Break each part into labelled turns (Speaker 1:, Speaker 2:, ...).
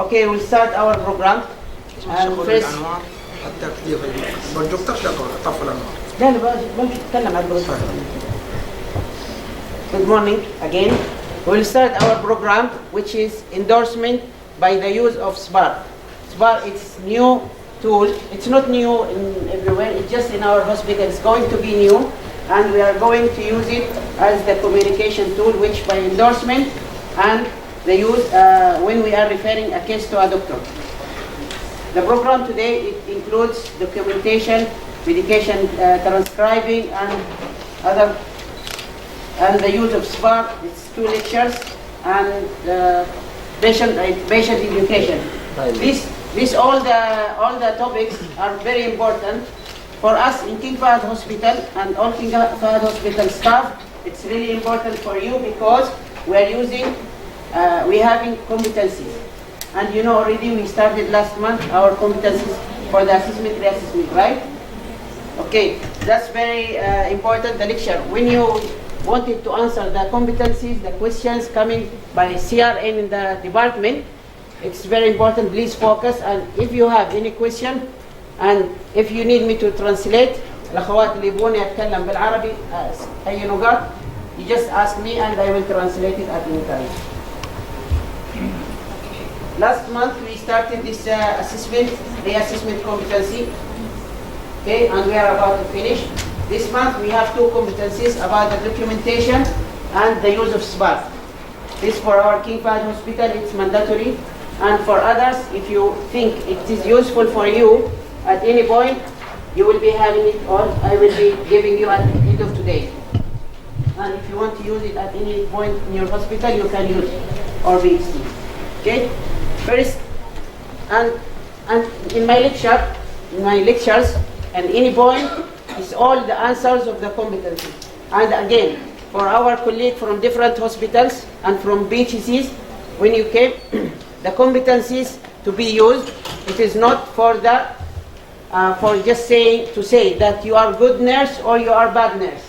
Speaker 1: Okay, we'll start our program. First,
Speaker 2: حتى كتير البروجيكتور شغال طفى الانوار.
Speaker 1: لا لا بمشي اتكلم عن البروجيكتور. Good morning again. We'll start our program, which is endorsement by the use of Sbar. Sbar, it's new tool. It's not new in everywhere. It's just in our hospital. It's going to be new, and we are going to use it as the communication tool, which by endorsement and the use when we are referring a case to a doctor. The program today, it includes documentation, medication transcribing, and other, and the use of Sbar. It's 2 lectures and patient education. This all the topics are very important for us in King Fahd Hospital and all King Fahd Hospital staff. It's really important for you because we are using, we having competencies. And you know already we started last month our competencies for the assessment reassessment, right? Okay, that's very important, the lecture. When you wanted to answer the competencies, the questions coming by CRN in the department, it's very important, please focus. And if you have any question, and if you need me to translate, الأخوات اللي يبغوني أتكلم بالعربي أي نقاط, you just ask me and I will translate it at any time. Last month we started this reassessment competency, okay, and we are about to finish. This month we have 2 competencies about the documentation and the use of Sbar. This for our King Fahd Hospital, it's mandatory, and for others, if you think it is useful for you at any point, you will be having it, or I will be giving you at the end of today. And if you want to use it at any point in your hospital, you can use it, or BXC. Okay? First, and in my lectures, and any point is all the answers of the competency. And again, for our colleague from different hospitals and from BHCs, when you came, the competencies to be used, it is not for the for just saying to say that you are good nurse or you are bad nurse.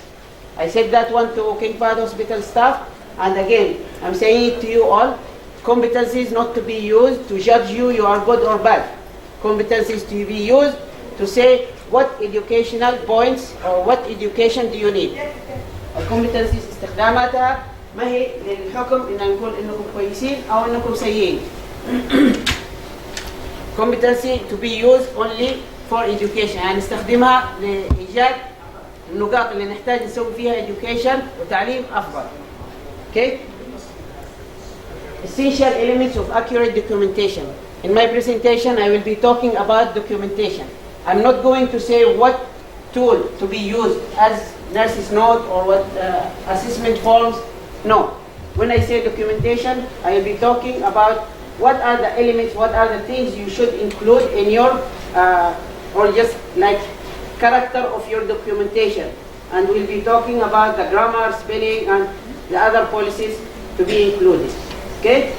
Speaker 1: I said that one to King Fahd Hospital staff, and again, I'm saying it to you all. Competencies not to be used to judge you are good or bad. Competencies to be used to say what educational points or what education do you need. الكومبتنسيز استخداماتها ما هي للحكم ان نقول انكم كويسين او انكم سيئين. Competency to be used only for education, يعني نستخدمها لإيجاد النقاط اللي نحتاج نسوي فيها education وتعليم أفضل. Okay? Essential elements of accurate documentation. In my presentation, I will be talking about documentation. I'm not going to say what tool to be used as nurse's note or what assessment forms. No. When I say documentation, I will be talking about what are the elements, what are the things you should include in your, or just like character of your documentation. And we'll be talking about the grammar, spelling, and the other policies to be included. Okay?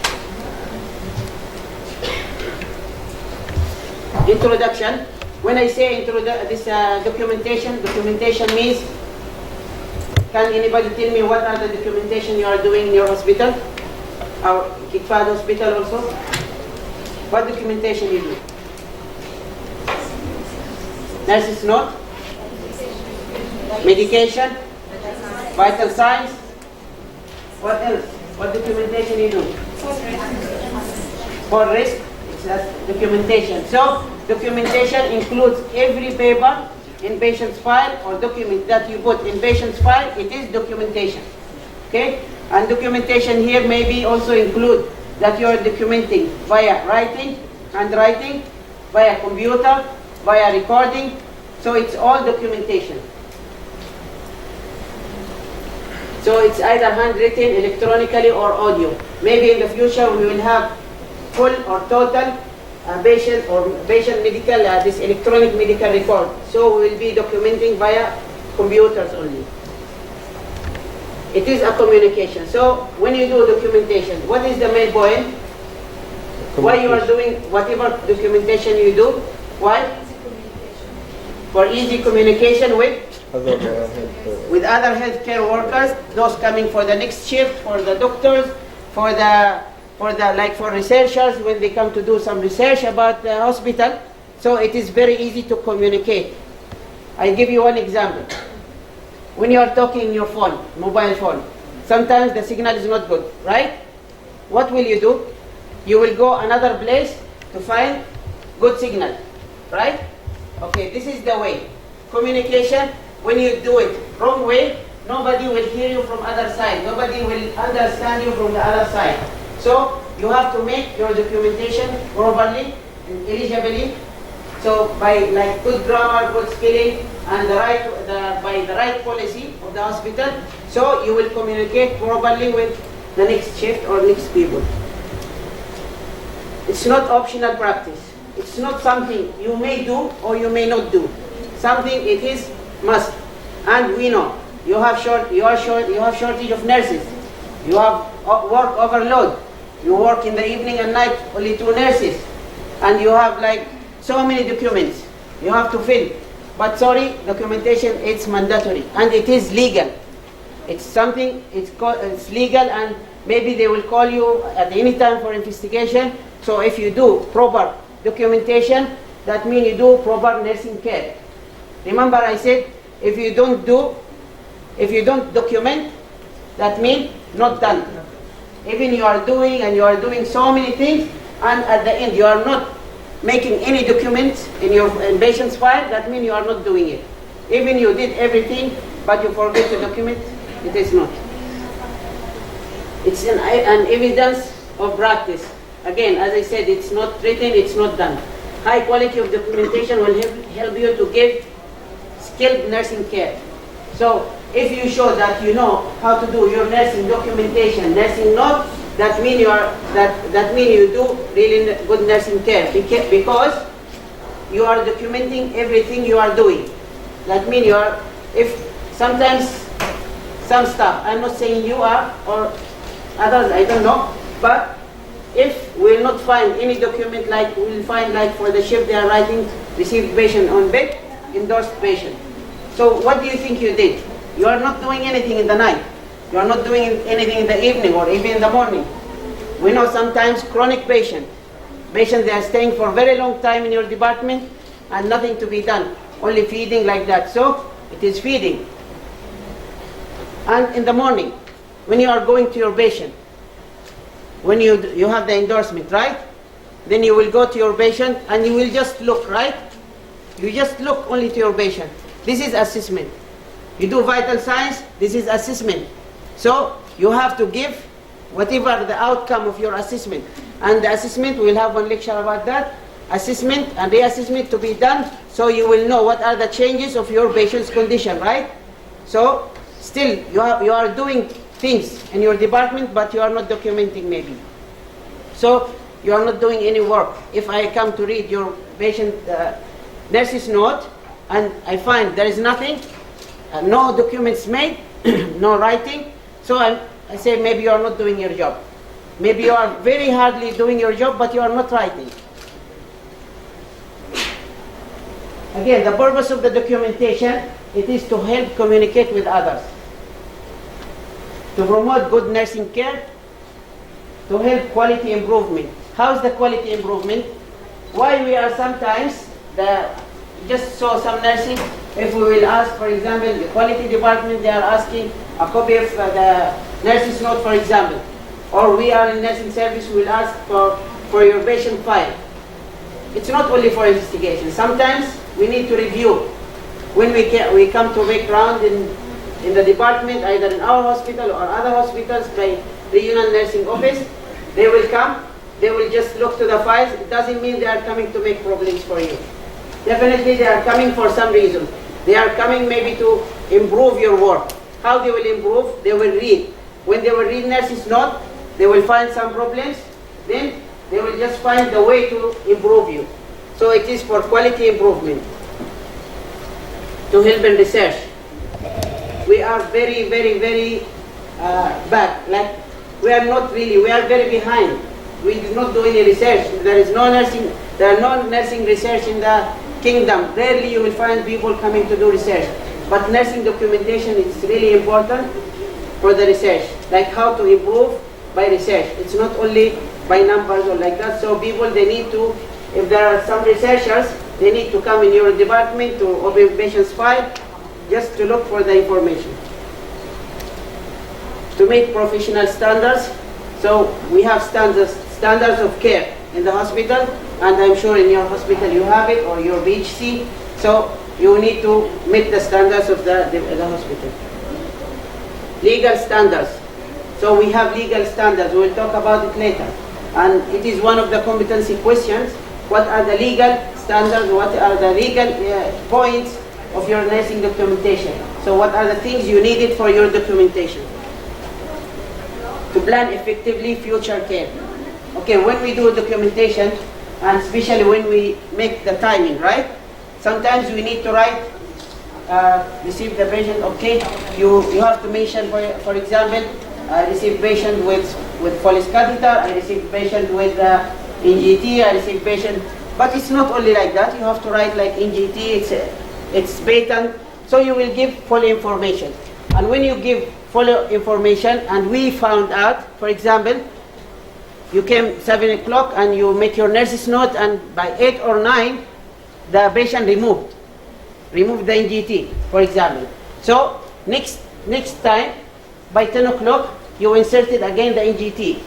Speaker 1: Introduction. When I say this documentation means, can anybody tell me what are the documentation you are doing in your hospital? Our King Fahd Hospital also? What documentation you do? Nurse's note? Medication? Vital signs? What else? What documentation you do? For risk? It's that documentation. So, documentation includes every paper in patient's file or document that you put in patient's file, it is documentation. Okay? And documentation here maybe also include that you are documenting via writing, handwriting, via computer, via recording. So it's all documentation. So it's either handwritten, electronically, or audio. Maybe in the future we will have full or total patient medical, this electronic medical record. So we will be documenting via computers only. It is a communication. So when you do documentation, what is the main point? Why you are doing whatever documentation you do? Why? For easy communication with other healthcare workers, those coming for the next shift, for the doctors, for the for researchers when they come to do some research about the hospital. So it is very easy to communicate. I'll give you one example. When you are talking on your phone, mobile phone, sometimes the signal is not good, right? What will you do? You will go another place to find good signal, right? Okay, this is the way. Communication, when you do it wrong way, nobody will hear you from other side. Nobody will understand you from the other side. So you have to make your documentation properly and eligibly. So by like good grammar, good spelling, and by the right policy of the hospital, so you will communicate properly with the next shift or next people. It's not optional practice. It's not something you may do or you may not do. Something it is must. And we know you have shortage of nurses. You have work overload. You work in the evening and night, only 2 nurses, and you have like so many documents you have to fill. But sorry, documentation it's mandatory and it is legal. It's something it's legal, and maybe they will call you at any time for investigation. So if you do proper documentation, that means you do proper nursing care. Remember I said if you don't document, that means not done. Even you are doing so many things, and at the end you are not making any documents in your patient's file, that means you are not doing it. Even you did everything, but you forget to document, it is not. It's an evidence of practice. Again, as I said, it's not written, it's not done. High quality of documentation will help you to give skilled nursing care. So if you show that you know how to do your nursing documentation, nursing note, that means you do really good nursing care, because you are documenting everything you are doing. That means if sometimes some staff, I'm not saying you are or others, I don't know, but if we will not find any document, like we will find like for the shift they are writing received patient on bed, endorsed patient. So what do you think you did? You are not doing anything in the night. You are not doing anything in the evening or even in the morning. We know sometimes chronic patients they are staying for a very long time in your department and nothing to be done, only feeding like that. So it is feeding. And in the morning, when you are going to your patient, when you have the endorsement, right? Then you will go to your patient and you will just look, right? You just look only to your patient. This is assessment. You do vital signs, this is assessment. So you have to give whatever the outcome of your assessment. And the assessment, we will have one lecture about that. Assessment and reassessment to be done, so you will know what are the changes of your patient's condition, right? So still you are doing things in your department, but you are not documenting maybe. So you are not doing any work. If I come to read your patient nurse's note and I find there is nothing, no documents made, no writing, so I say maybe you are not doing your job. Maybe you are very hardly doing your job, but you are not writing. Again, the purpose of the documentation, it is to help communicate with others, to promote good nursing care, to help quality improvement. How is the quality improvement? Why we are sometimes, just saw some nursing, if we will ask, for example, the quality department, they are asking a copy of the nurse's note, for example, or we are in nursing service, we will ask for your patient file. It's not only for investigation. Sometimes we need to review. When we come to make round in the department, either in our hospital or other hospitals by regional nursing office, they will come, they will just look to the files. It doesn't mean they are coming to make problems for you. Definitely they are coming for some reason. They are coming maybe to improve your work. How they will improve? They will read. When they will read nurse's note, they will find some problems, then they will just find the way to improve you. So it is for quality improvement, to help in research. We are very, very, very bad. Like we are very behind. We do not do any research. There are no nursing research in the kingdom. Rarely you will find people coming to do research. But nursing documentation is really important for the research, like how to improve by research. It's not only by numbers or like that. So people, they need to, if there are some researchers, they need to come in your department to open patient's file just to look for the information. To make professional standards, so we have standards of care in the hospital, and I'm sure in your hospital you have it, or your BHC, so you need to meet the standards of the hospital. Legal standards. So we have legal standards, we'll talk about it later. And it is one of the competency questions. What are the legal standards, what are the legal points of your nursing documentation? So what are the things you needed for your documentation? To plan effectively future care. Okay, when we do documentation, and especially when we make the timing, right? Sometimes we need to write, receive the patient, okay, you have to mention, for example, I receive patient with Foley's catheter, I receive patient with NGT, I receive patient, but it's not only like that, you have to write like NGT, it's patent, so you will give full information. And when you give full information, and we found out, for example, you came 7 o'clock and you make your nurse's note, and by 8 or 9, the patient removed the NGT, for example. So next time, by 10 o'clock, you inserted again the NGT,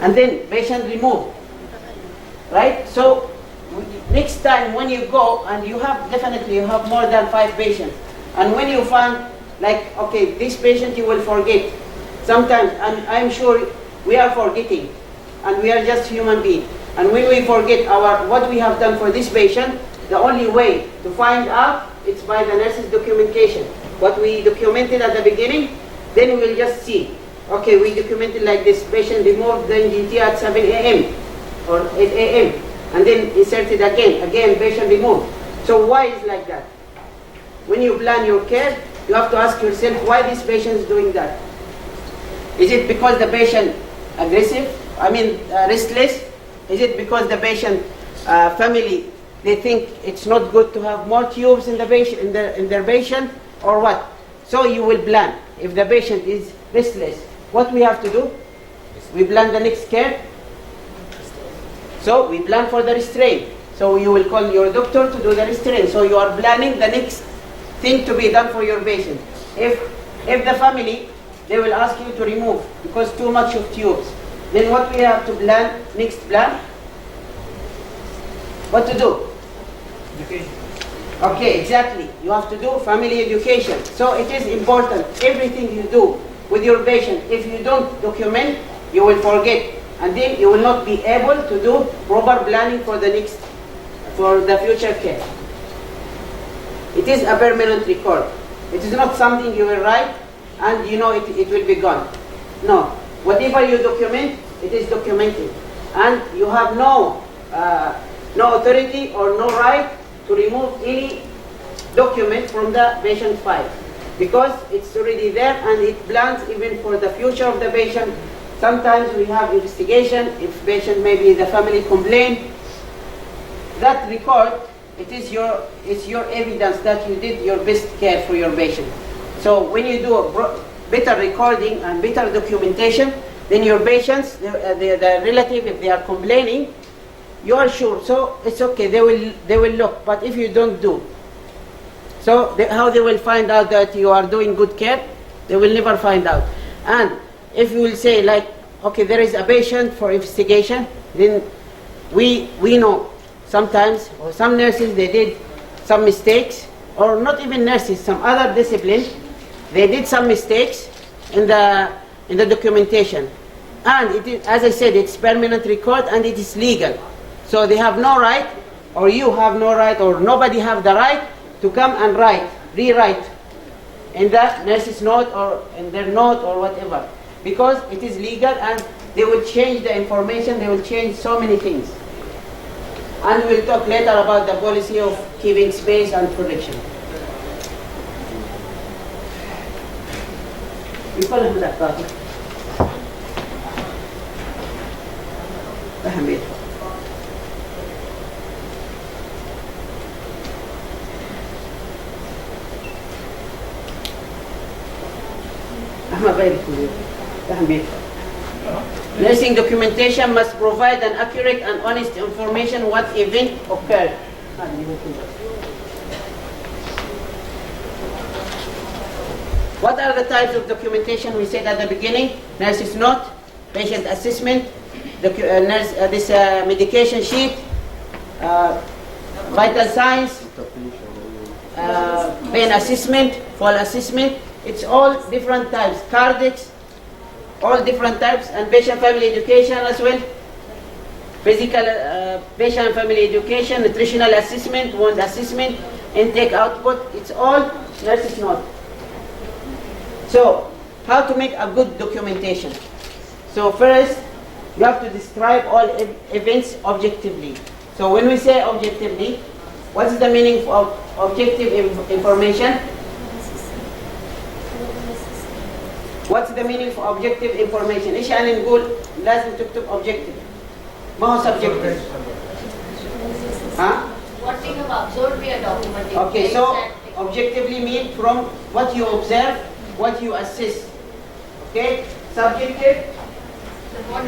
Speaker 1: and then patient removed, right? So next time when you go, and you have more than 5 patients, and when you find like, okay, this patient you will forget. Sometimes, and I'm sure we are forgetting, and we are just human beings. And when we forget what we have done for this patient, the only way to find out, it's by the nurse's documentation. What we documented at the beginning, then we will just see. Okay, we documented like this, patient removed the NGT at 7 a.m. or 8 a.m. and then inserted again, patient removed. So why is like that? When you plan your care, you have to ask yourself why this patient is doing that. Is it because the patient aggressive? Restless? Is it because the patient family, they think it's not good to have more tubes in the patient, in their patient, or what? So you will plan. If the patient is restless, what we have to do? We plan the next care. So we plan for the restraint. So you will call your doctor to do the restraint. So you are planning the next thing to be done for your patient. If the family, they will ask you to remove because too much of tubes, then what we have to plan, next plan? What to do?
Speaker 2: Education.
Speaker 1: Okay, exactly. You have to do family education. So it is important, everything you do with your patient, if you don't document, you will forget. And then you will not be able to do proper planning for the future care. It is a permanent record. It is not something you will write and you know it will be gone. No. Whatever you document, it is documented. And you have no authority or no right to remove any document from the patient file, because it's already there and it plans even for the future of the patient. Sometimes we have investigation, if patient, maybe the family complain, that record, it's your evidence that you did your best care for your patient. So when you do a better recording and better documentation, then your patients, the relative, if they are complaining, you are sure. So it's okay, they will look. But if you don't do, so how they will find out that you are doing good care? They will never find out. And if you will say like, okay, there is a patient for investigation, then we know sometimes, or some nurses, they did some mistakes, or not even nurses, some other discipline, they did some mistakes in the documentation. And it is, as I said, it's permanent record and it is legal. So they have no right, or you have no right, or nobody have the right to come and rewrite in the nurse's note or in their note or whatever. Because it is legal and they will change the information, they will change so many things. And we'll talk later about the policy of keeping space and protection. أحمد غير كبير. Nursing documentation must provide an accurate and honest information what event occurred. What are the types of documentation we said at the beginning? Nurse's note, patient assessment, medication sheet, vital signs, pain assessment, fall assessment. It's all different types. Cardiacs, all different types, and patient family education as well. Physical patient and family education, nutritional assessment, wound assessment, intake output. It's all nurse's note. So, how to make a good documentation? So first, you have to describe all events objectively. So when we say objectively, what is the meaning of objective information? What's the meaning for objective information? إيش يعني نقول لازم تكتب objective؟ ما هو subjective؟ ها؟
Speaker 3: What we have observed we are documenting.
Speaker 1: Okay, so objectively mean from what you observe, what you assess. Okay, subjective. What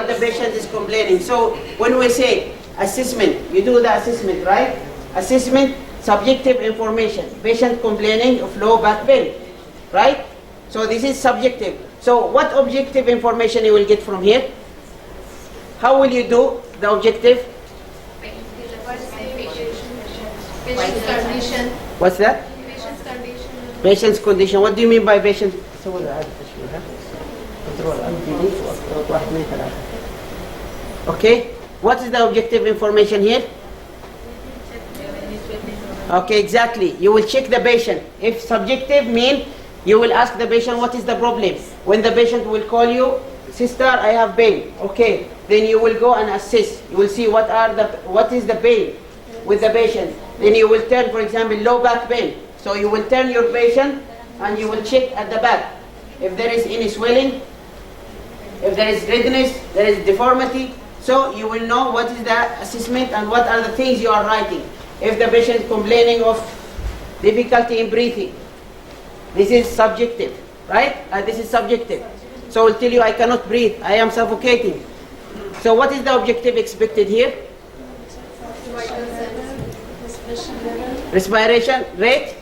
Speaker 1: the patient is complaining. So when we say assessment, you do the assessment, right? Assessment, subjective information. Patient complaining of low back pain, right? So this is subjective. So what objective information you will get from here? How will you do the objective?
Speaker 3: Patient's condition.
Speaker 1: What's that?
Speaker 3: Patient's condition.
Speaker 1: Patient's condition. What do you mean by patient? Okay. What is the objective information here? Okay, exactly. You will check the patient. If subjective mean, you will ask the patient what is the problem. When the patient will call you, sister, I have pain. Okay. Then you will go and assess. You will see what is the pain with the patient. Then you will turn, for example, low back pain. So you will turn your patient and you will check at the back. If there is any swelling, if there is redness, there is deformity. So you will know what is the assessment and what are the things you are writing. If the patient is complaining of difficulty in breathing, this is subjective, right? This is subjective. So we'll tell you I cannot breathe, I am suffocating. So what is the objective expected here? Respiration rate,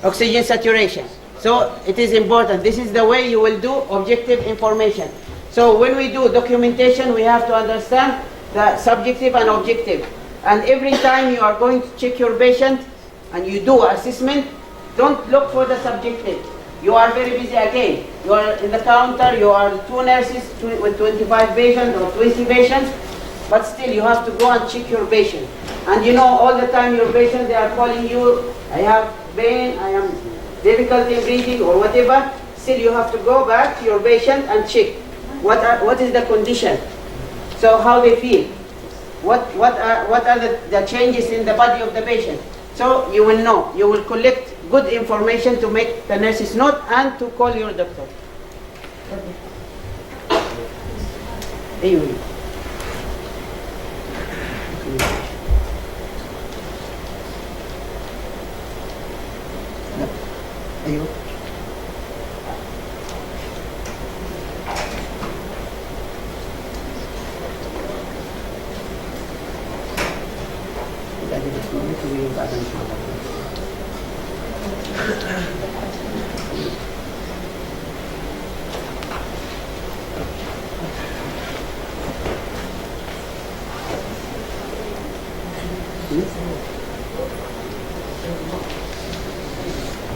Speaker 1: oxygen saturation. So it is important. This is the way you will do objective information. So when we do documentation, we have to understand the subjective and objective. And every time you are going to check your patient and you do assessment, don't look for the subjective. You are very busy again. You are in the counter, you are 2 nurses with 25 patients or 20 patients, but still you have to go and check your patient. And you know all the time your patient, they are calling you, I have pain, I am difficulty in breathing or whatever. Still you have to go back to your patient and check what is the condition. So how they feel. What are the changes in the body of the patient. So you will know. You will collect good information to make the nurse's note and to call your doctor. Anyway. أيوه.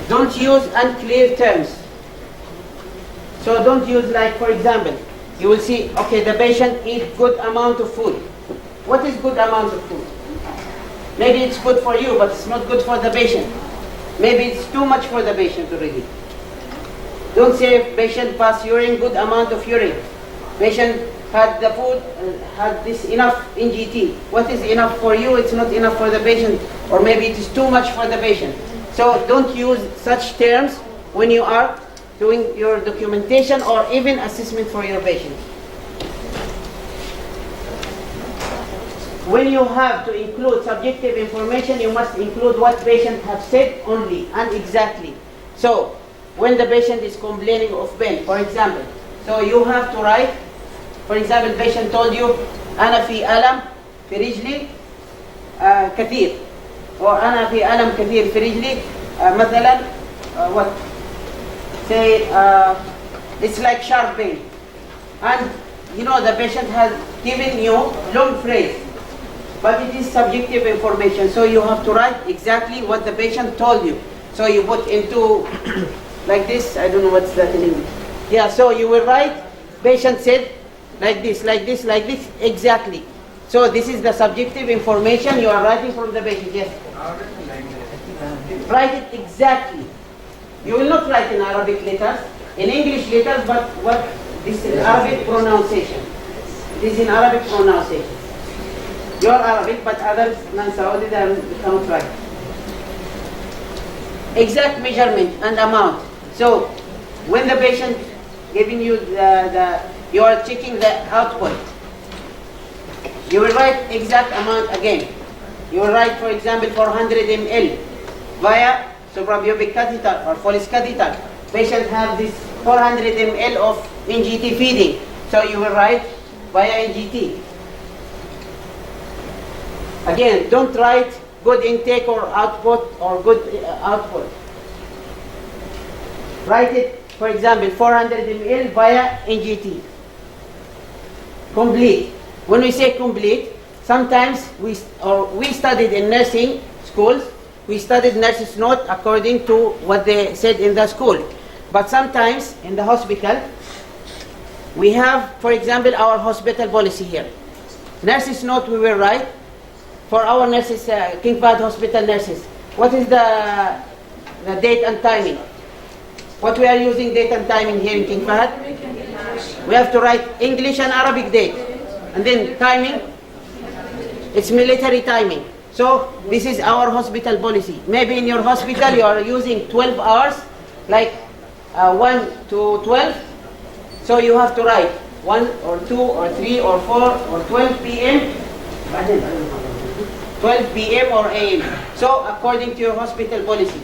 Speaker 1: Don't use unclear terms. So don't use, like, for example, you will see, okay, the patient eats good amount of food. What is good amount of food? Maybe it's good for you, but it's not good for the patient. Maybe it's too much for the patient already. Don't say patient passed urine, good amount of urine. Patient had the food, had this enough in GT. What is enough for you, it's not enough for the patient. Or maybe it is too much for the patient. So don't use such terms when you are doing your documentation or even assessment for your patient. When you have to include subjective information, you must include what patient have said only and exactly. So when the patient is complaining of pain, for example, So you have to write, for example, patient told you أنا في ألم في رجلي كثير, or أنا في ألم كثير في رجلي مثلا what? Say it's like sharp pain, and you know the patient has given you long phrase, but it is subjective information, so you have to write exactly what the patient told you. So you put into like this, I don't know what's that in English. Yeah, so you will write, patient said like this, like this, like this, exactly. So this is the subjective information you are writing from the patient, yes. Write it exactly. You will not write in Arabic letters, in English letters, but what this is Arabic pronunciation. This is in Arabic pronunciation. You are Arabic, but others, non-Saudi, they cannot write. Exact measurement and amount. So when the patient giving you you are checking the output, you will write exact amount again. You will write, for example, 400 ml via suprapubic catheter or Foley's catheter. Patient have this 400 ml of NGT feeding. So you will write via NGT. Again, don't write good intake or output or good output. Write it, for example, 400 ml via NGT. Complete. When we say complete, sometimes we studied in nursing schools, we studied nurses' note according to what they said in the school. But sometimes in the hospital, we have, for example, our hospital policy here. Nurses' note we will write for our nurses, King Fahd Hospital nurses. What is the date and timing? What we are using date and timing here in King Fahd? We have to write English and Arabic date. And then timing, it's military timing. So this is our hospital policy. Maybe in your hospital you are using 12 hours, like 1 to 12. So you have to write 1 or 2 or 3 or 4 or 12 p.m. 12 p.m. or a.m. So according to your hospital policy.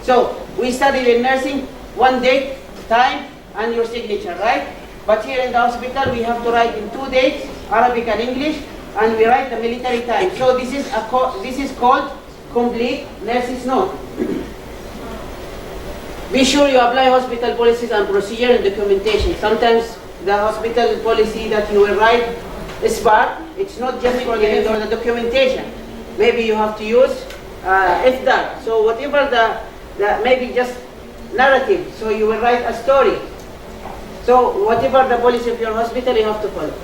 Speaker 1: So we studied in nursing, one date, time, and your signature, right? But here in the hospital we have to write in 2 dates, Arabic and English, and we write the military time. So this is called complete nurse's note. Be sure you apply hospital policies and procedure and documentation. Sometimes the hospital policy that you will write Sbar, it's not just for the documentation. Maybe you have to use iftar. So whatever the maybe just narrative. So you will write a story. So whatever the policy of your hospital, you have to follow.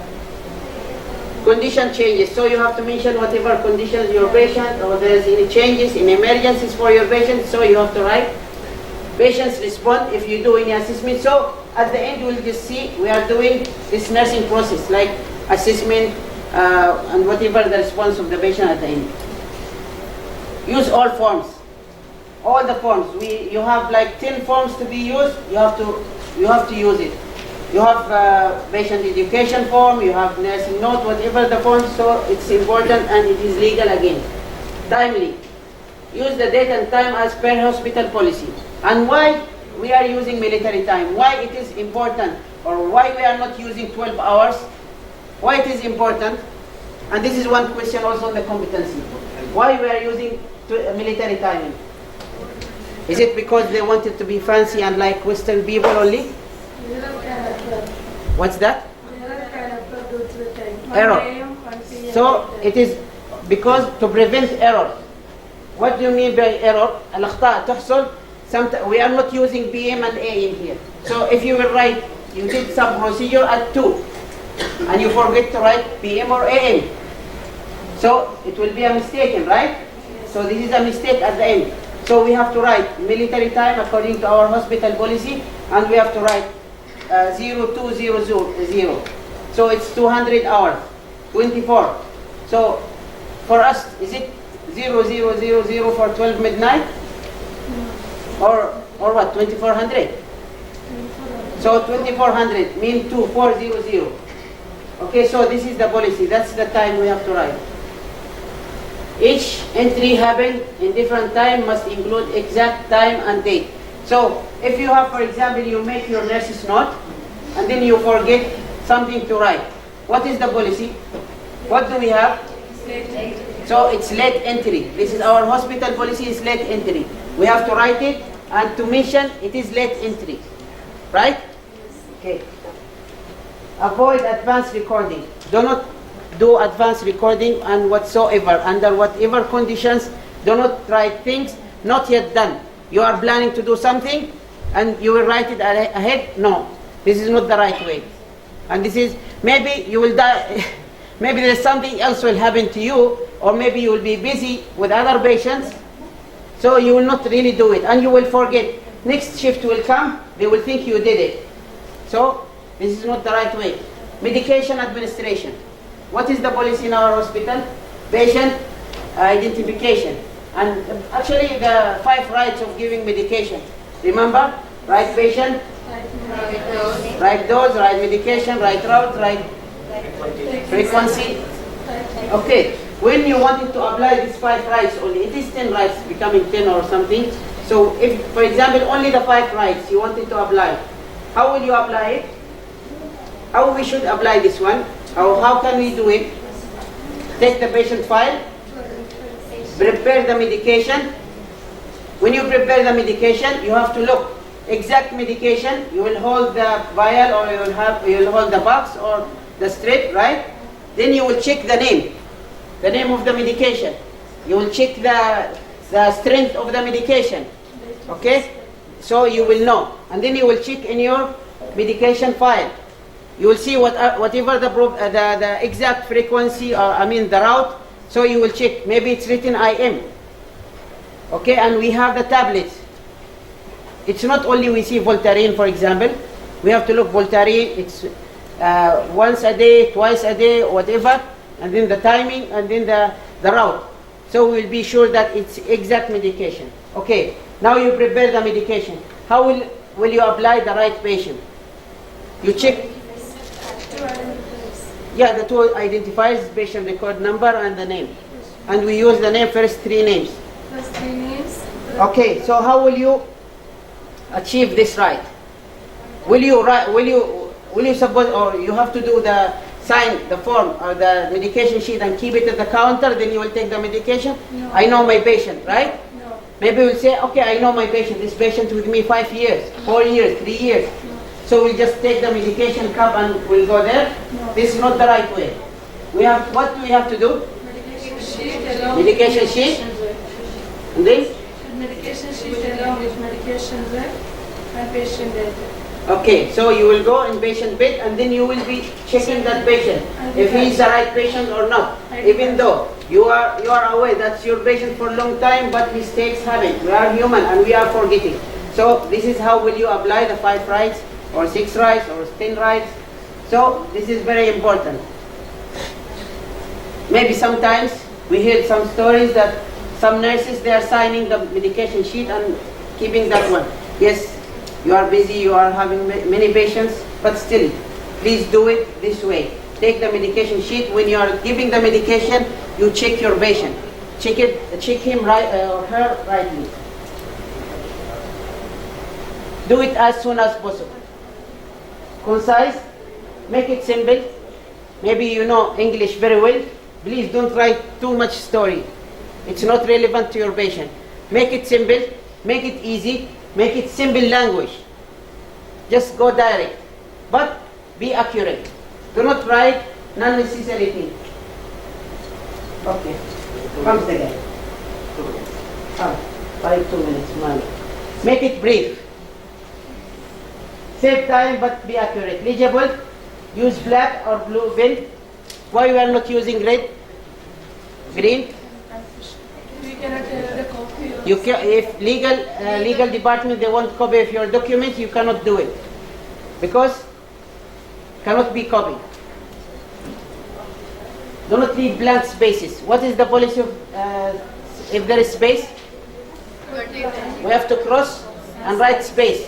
Speaker 1: Condition changes. So you have to mention whatever conditions your patient, or there's any changes in emergencies for your patient. So you have to write. Patients respond if you do any assessment. So at the end, we'll just see we are doing this nursing process, like assessment and whatever the response of the patient at the end. Use all forms. All the forms. You have like 10 forms to be used. You have to use it. You have patient education form, you have nursing note, whatever the form, so it's important and it is legal again. Timely. Use the date and time as per hospital policy. And why we are using military time? Why it is important? Or why we are not using 12 hours? Why it is important? And this is one question also on the competency. Why we are using military timing? Is it because they wanted to be fancy and like Western people only? What's that? Error. So it is because to prevent error. What do you mean by error? الأخطاء تحصل. We are not using PM and AM here. So if you will write, you did some procedure at 2, and you forget to write PM or AM. So it will be a mistake, right? So this is a mistake at the end. So we have to write military time according to our hospital policy, and we have to write 0200. So it's 200 hours, 24. So for us, is it 0000 for 12 midnight? Or what, 2400? So 2400 means 2400. Okay, so this is the policy. That's the time we have to write. Each entry happened in different time must include exact time and date. So if you have, for example, you make your nurse's note, and then you forget something to write. What is the policy? What do we have? So it's late entry. This is our hospital policy, is late entry. We have to write it and to mention it is late entry. Right? Okay. Avoid advanced recording. Do not do advanced recording and whatsoever, under whatever conditions. Do not write things not yet done. You are planning to do something and you will write it ahead. No, this is not the right way. And this is, maybe you will die, maybe there's something else will happen to you, or maybe you will be busy with other patients, so you will not really do it and you will forget. Next shift will come, they will think you did it. So this is not the right way. Medication administration. What is the policy in our hospital? Patient identification. And actually the 5 rights of giving medication. Remember? Right patient, right dose, right medication, right route, right frequency. Okay. When you wanted to apply these 5 rights only, it is 10 rights becoming 10 or something. So if, for example, only the 5 rights you wanted to apply, how will you apply it? How we should apply this one? How can we do it? Take the patient file, prepare the medication. When you prepare the medication, you have to look exact medication. You will hold the vial, or you will hold the box or the strip, right? Then you will check the name of the medication. You will check the strength of the medication. Okay? So you will know. And then you will check in your medication file. You will see whatever the exact frequency, or the route. So you will check. Maybe it's written IM. Okay, and we have the tablets. It's not only we see Voltaren, for example. We have to look Voltaren. It's once a day, twice a day, whatever. And then the timing, and then the route. So we'll be sure that it's exact medication. Okay, now you prepare the medication. How will you apply the right patient? You check. Yeah, the 2 identifiers, patient record number and the name. And we use the name, first 3 names.
Speaker 3: First 3 names.
Speaker 1: Okay, so how will you achieve this right? Will you suppose, or you have to do the sign the form or the medication sheet and keep it at the counter, then you will take the medication?
Speaker 3: No.
Speaker 1: I know my patient, right?
Speaker 3: No.
Speaker 1: Maybe we'll say, okay, I know my patient. This patient with me 5 years, 4 years, 3 years.
Speaker 3: No.
Speaker 1: So we'll just take the medication cup and we'll go there?
Speaker 3: No.
Speaker 1: This is not the right way. What do we have to do?
Speaker 3: Medication sheet along
Speaker 1: Medication sheet. And then?
Speaker 3: medication sheet along with medication bed and patient bed.
Speaker 1: Okay, so you will go in patient bed and then you will be checking that patient, if he is the right patient or not. Even though you are aware that's your patient for a long time, but mistakes happen. We are human and we are forgetting. So this is how will you apply the 5 rights or 6 rights or 10 rights. So this is very important. Maybe sometimes we hear some stories that some nurses, they are signing the medication sheet and keeping that one. Yes, you are busy, you are having many patients, but still, please do it this way. Take the medication sheet. When you are giving the medication, you check your patient. Check him right or her rightly. Do it as soon as possible. Concise, make it simple. Maybe you know English very well. Please don't write too much story. It's not relevant to your patient. Make it simple, make it easy, make it simple language. Just go direct, but be accurate. Do not write non-necessary things. Okay, comes the guy. 2 minutes, man. Make it brief. Save time, but be accurate. Legible, use black or blue pen. Why we are not using red? Green?
Speaker 3: We cannot the copy.
Speaker 1: If legal department they want copy of your document, you cannot do it because cannot be copied. Do not leave blank spaces. What is the policy of if there is space? We have to cross and write space.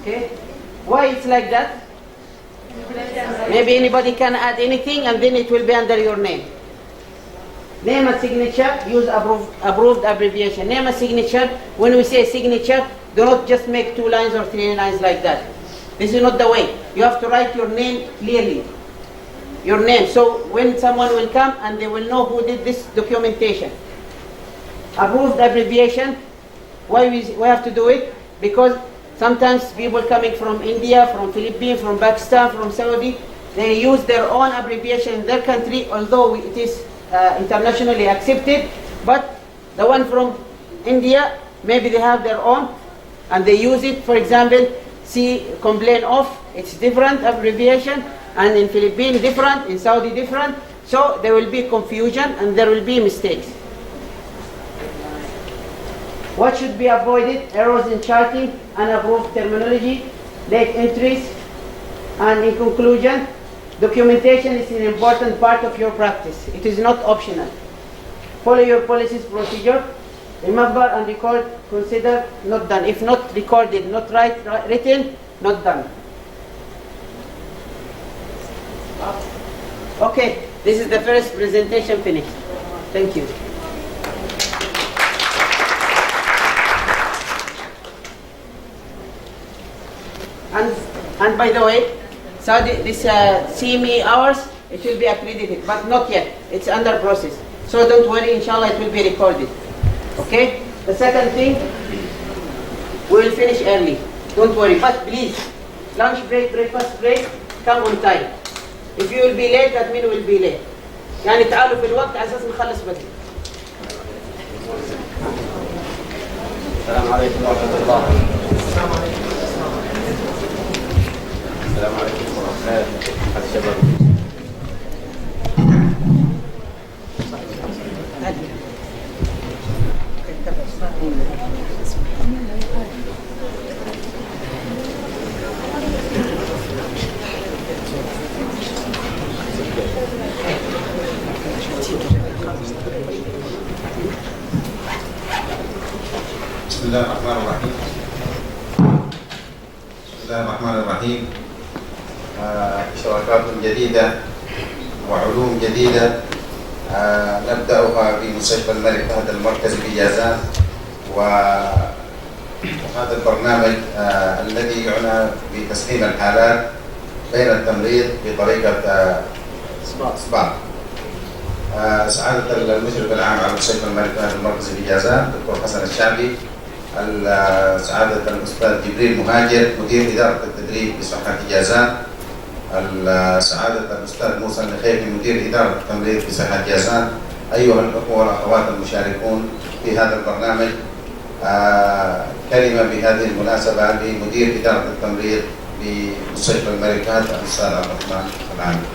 Speaker 1: Okay. Why it's like that? Maybe anybody can add anything and then it will be under your name. Name and signature, use approved abbreviation. Name and signature, when we say signature, do not just make 2 lines or 3 lines like that. This is not the way. You have to write your name clearly. Your name. So when someone will come and they will know who did this documentation. Approved abbreviation. Why we have to do it? Because sometimes people coming from India, from Philippines, from Pakistan, from Saudi, they use their own abbreviation in their country, although it is internationally accepted. But the one from India, maybe they have their own, and they use it. For example, see, complain of, it's different abbreviation, and in Philippines different, in Saudi different. So there will be confusion and there will be mistakes. What should be avoided? Errors in charting, unapproved terminology, late entries, and in conclusion, documentation is an important part of your practice. It is not optional. Follow your policies procedure. Remember and record, consider not done. If not recorded, not written, not done. Okay, this is the first presentation finished. Thank you. And by the way, Saudi, this CME hours, it will be accredited, but not yet. It's under process. So don't worry, inshallah, it will be recorded. Okay? The second thing, we will finish early. Don't worry, but please, lunch break, breakfast break, come on time. If you will be late, that means we will be late. يعني تعالوا في الوقت على أساس نخلص بدري.
Speaker 4: السلام عليكم ورحمة الله. السلام عليكم. السلام عليكم ورحمة الله. هذا الشباب.
Speaker 5: بسم الله الرحمن الرحيم. بسم الله الرحمن الرحيم. شراكات جديدة وعلوم جديدة نبدأها في مستشفى الملك هذا المركزي بجازان، وهذا البرنامج الذي يعنى بتسليم الحالات بين التمريض بطريقة سبار. سعادة المشرف العام على مستشفى الملك هذا المركزي بجازان دكتور حسن الشعبي، سعادة الأستاذ جبريل مهاجر مدير إدارة التدريب بصحة جازان، سعادة الأستاذ موسى النخيفي مدير إدارة التمريض بصحة جازان، أيها الأخوة والأخوات المشاركون في هذا البرنامج، كلمة بهذه المناسبة لمدير إدارة التمريض بمستشفى الملك هذا الأستاذ عبد الرحمن العامي.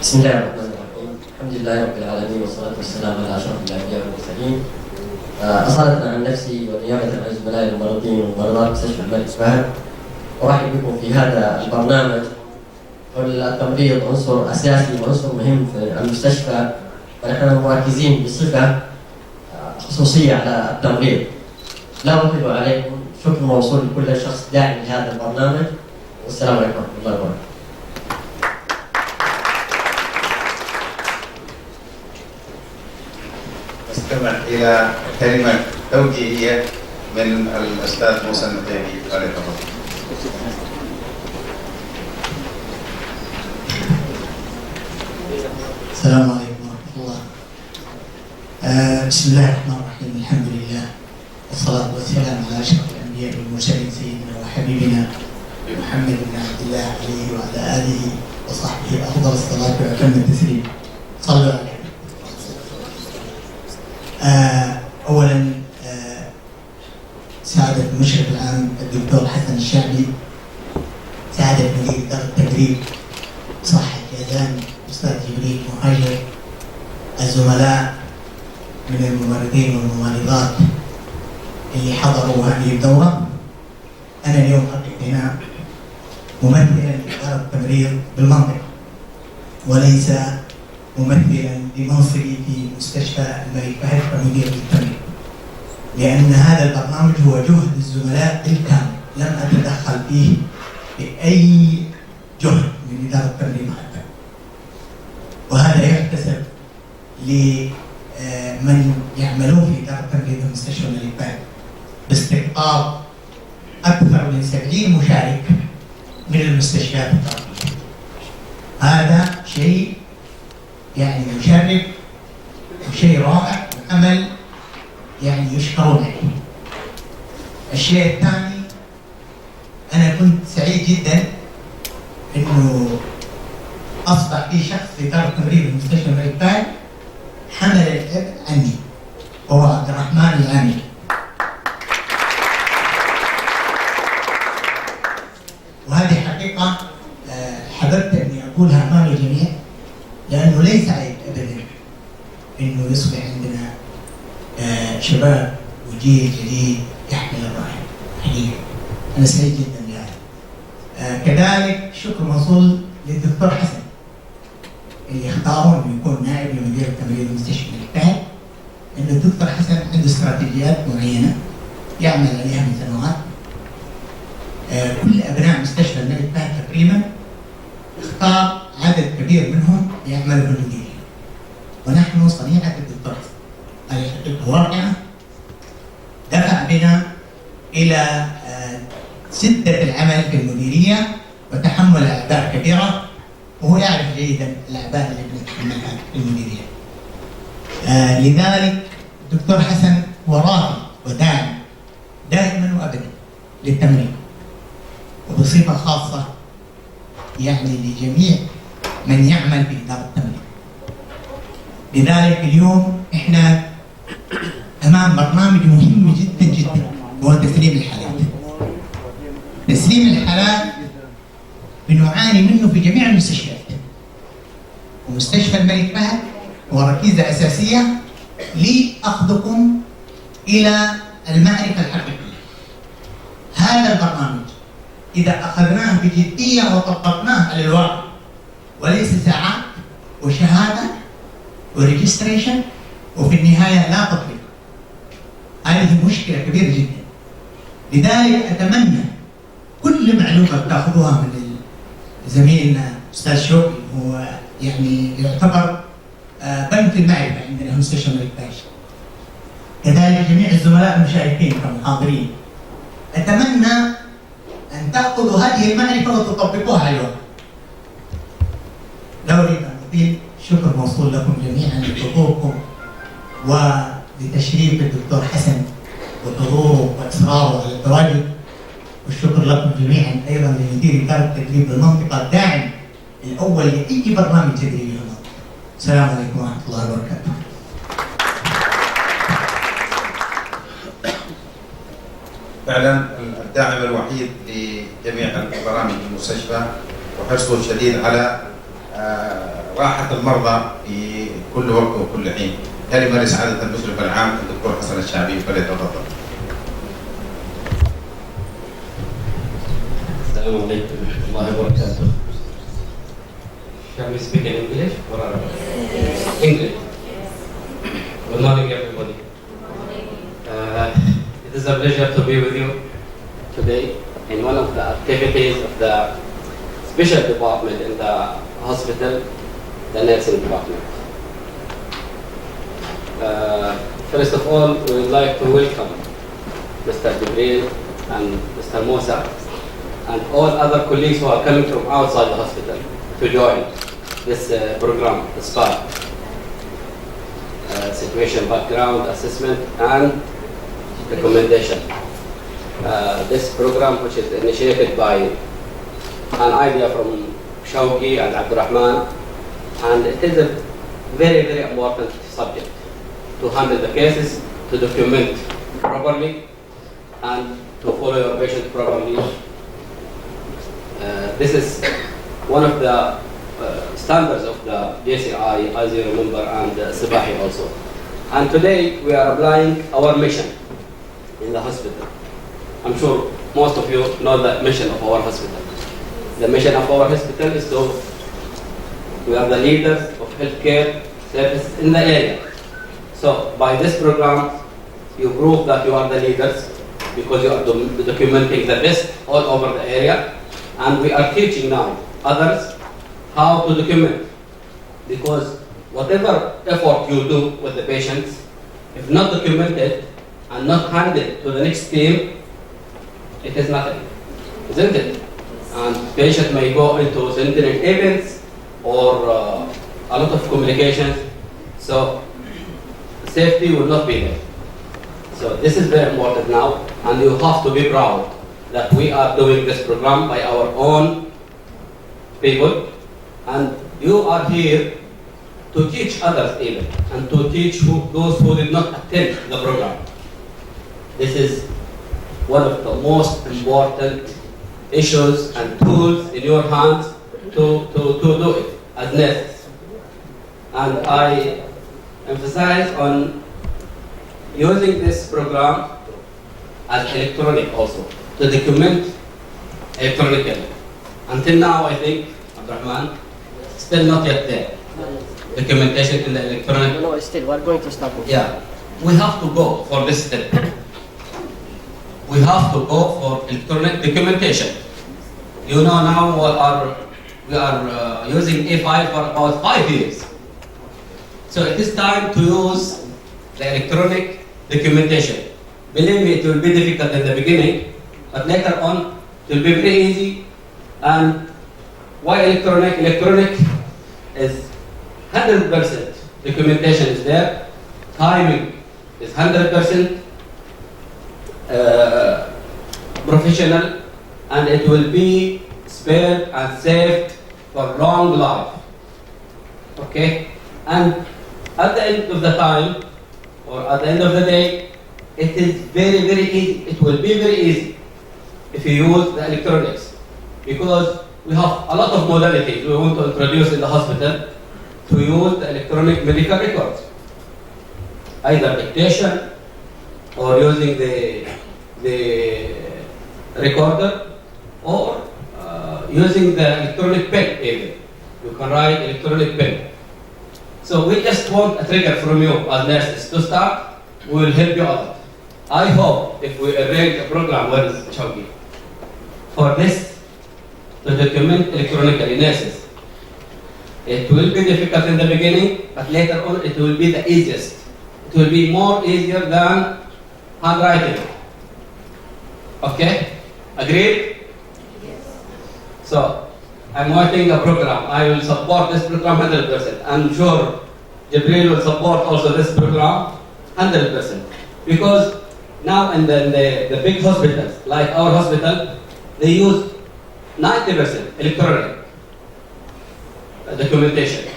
Speaker 6: بسم الله الرحمن الرحيم. الحمد لله رب العالمين والصلاة والسلام على أشرف الأنبياء والمرسلين. أصالة عن نفسي ونيابة عن زملائي الممرضين وممرضات مستشفى الملك سبار، أرحب بكم في هذا البرنامج. التمريض عنصر أساسي وعنصر مهم في المستشفى، ونحن مركزين بصفة خصوصية على التمريض. لا أطيل عليكم، شكر موصول لكل شخص داعي لهذا البرنامج، والسلام عليكم ورحمة الله وبركاته.
Speaker 5: نستمع إلى كلمة توجيهية من الأستاذ موسى النخيفي فليتفضل.
Speaker 7: السلام عليكم ورحمة الله. بسم الله الرحمن الرحيم. الحمد لله والصلاة والسلام على أشرف الأنبياء والمرسلين سيدنا وحبيبنا محمد بن عبد الله عليه وعلى آله وصحبه أفضل الصلاة وأتم التسليم. صلوا عليه. أولا سعادة المشرف العام الدكتور حسن الشعبي، سعادة مدير إدارة التدريب صحة جازان أستاذ جبريل مهاجر، الزملاء من الممرضين والممرضات اللي حضروا هذه الدورة. أنا اليوم حقيقة هنا ممثلا لإدارة التمريض بالمنطقة، وليس ممثلا لمنصبي في مستشفى الملك فهد كمدير التمريض، لأن هذا البرنامج هو جهد الزملاء بالكامل، لم أتدخل فيه بأي جهد من إدارة التمريض حتى. وهذا يحتسب من يعملون في إدارة تنفيذ مستشفى الملك باستقطاب أكثر من 70 مشارك من المستشفيات الطبية. هذا شيء يعني يشرف وشيء رائع وعمل يعني يشكرون عليه. الشيء الثاني، أنا كنت سعيد جدا إنه أصبح في شخص في إدارة تمريض مستشفى الملك حمل العبء عني، وهو عبد الرحمن العامل. وهذه حقيقة حببت أني أقولها أمام الجميع، لأنه ليس عيب أبدا أنه يصبح عندنا شباب وجيل جديد يحمل الراية. حقيقة أنا سعيد جدا بهذا. كذلك شكر موصول للدكتور حسن اللي اختاره انه يكون نائب لمدير التمريض مستشفى الملك، انه الدكتور حسن عنده استراتيجيات معينه يعمل عليها من سنوات. كل ابناء مستشفى الملك تقريبا اختار عدد كبير منهم يعملوا بالمديريه، ونحن صنيعه الدكتور حسن. هذه حقيقه واقعه دفع بنا الى شده العمل في المديريه وتحمل اعباء كبيره، وهو يعرف جيدا الاعباء اللي بنتحملها في المديريه. لذلك الدكتور حسن هو راعي وداعم دائما وابدا للتمريض، وبصفه خاصه يعني لجميع من يعمل في اداره التمريض. لذلك اليوم احنا امام برنامج مهم جدا جدا، وهو تسليم الحالات. تسليم الحالات بنعاني منه في جميع المستشفيات، ومستشفى الملك فهد هو ركيزة أساسية لأخذكم إلى المعرفة الحقيقية. هذا البرنامج إذا أخذناه بجدية وطبقناه على الواقع، وليس ساعات وشهادة وريجستريشن وفي النهاية لا تطبيق، هذه مشكلة كبيرة جدا. لذلك أتمنى كل معلومة تأخذوها من زميلنا أستاذ شوقي، هو يعني يعتبر بنك المعرفة عندنا في مستشفى الملك باشا. كذلك جميع الزملاء المشاركين كمحاضرين، أتمنى أن تأخذوا هذه المعرفة وتطبقوها على الواقع. لا أريد أن أطيل، شكر موصول لكم جميعا لحضوركم ولتشريف الدكتور حسن وحضوره وإصراره على التواجد، والشكر لكم جميعا ايضا لمدير اداره التدريب بالمنطقه الداعم الاول لاي برنامج تدريبي في المنطقه. السلام عليكم ورحمه الله وبركاته.
Speaker 5: فعلا الداعم الوحيد لجميع البرامج في المستشفى، وحرصه الشديد على راحه المرضى في كل وقت وكل حين. كلمه لسعاده المشرف العام الدكتور حسن الشعبي، فليتفضل.
Speaker 8: السلام عليكم ورحمة الله وبركاته. Can we speak in English or Arabic? English. Good morning, everybody. It is a pleasure to be with you today in one of the activities of the special department in the hospital, the nursing department. First of all, we would like to welcome Mr. Jibril and Mr. Musa and all other colleagues who are coming from outside the hospital to join this program, the Sbar, situation background assessment and recommendation. This program, which is initiated by an idea from Shawki and Abdurrahman, and it is a very, very important subject to handle the cases, to document properly, and to follow your patient properly. This is one of the standards of the JCI, as you remember, and Sabahi also. And today we are applying our mission in the hospital. I'm sure most of you know the mission of our hospital. The mission of our hospital is to, we are the leaders of healthcare services in the area. So by this program, you prove that you are the leaders because you are documenting the best all over the area. And we are teaching now others how to document, because whatever effort you do with the patients, if not documented and not handed to the next team, it is nothing, isn't it? And patient may go into sentinel events or a lot of communications, so safety will not be there. So this is very important now, and you have to be proud that we are doing this program by our own people, and you are here to teach others even, and to teach those who did not attend the program. This is one of the most important issues and tools in your hands to do it as nurses. And I emphasize on using this program as electronic also, to document electronically. Until now, I think, Abdurrahman, still not yet there. Documentation in the electronic.
Speaker 6: No, still, we're going to start with.
Speaker 8: Yeah, we have to go for this step. We have to go for electronic documentation. You know now we are using A5 for about 5 years. So it is time to use the electronic documentation. Believe me, it will be difficult in the beginning, but later on it will be very easy. And why electronic? Electronic is 100% documentation is there. Timing is 100% professional, and it will be spared and saved for long life. Okay? And at the end of the time, or at the end of the day, it is very, very easy. It will be very easy if you use the electronics, because we have a lot of modalities we want to introduce in the hospital to use the electronic medical records, either dictation or using the recorder, or using the electronic pen even. You can write electronic pen. So we just want a trigger from you as nurses to start. We will help you out. I hope if we arrange a program, where is Chowki, for this to document electronically nurses. It will be difficult in the beginning, but later on it will be the easiest. It will be more easier than handwriting. Okay? Agreed? Yes. So, I'm working a program. I will support this program 100%. I'm sure Jibril will support also this program 100%. Because now in the big hospitals, like our hospital, they use 90% electronic documentation.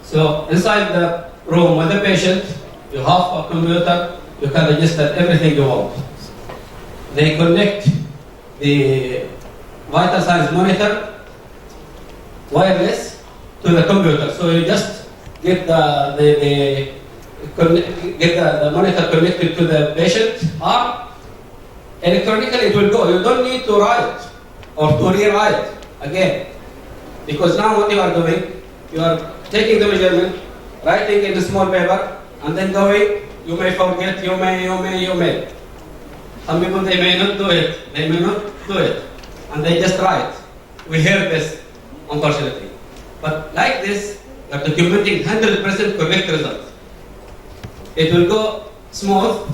Speaker 8: So inside the room with the patient, you have a computer, you can register everything you want. They connect the vital signs monitor wireless to the computer. So you just get the monitor connected to the patient arm. Electronically it will go. You don't need to write or to rewrite again. Because now what you are doing, you are taking the measurement, writing in a small paper, and then going. You may forget, you may. Some people, they may not do it, and they just write. We hear this, unfortunately. But like this, you are documenting 100% correct results. It will go smooth.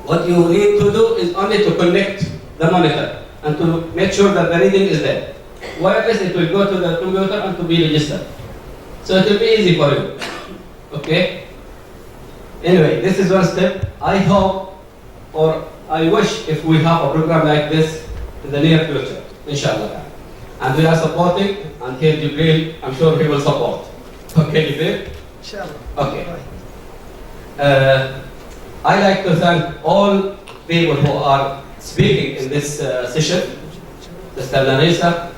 Speaker 8: What you need to do is only to connect the monitor and to make sure that the reading is there. Wireless, it will go to the computer and to be registered. So it will be easy for you. Okay? Anyway, this is one step. I hope, or I wish if we have a program like this in the near future, inshallah. And we are supporting, and here Jibril, I'm sure he will support. Okay, Jibril?
Speaker 2: Inshallah.
Speaker 8: Okay. I like to thank all people who are speaking in this session. Mr. Narisa,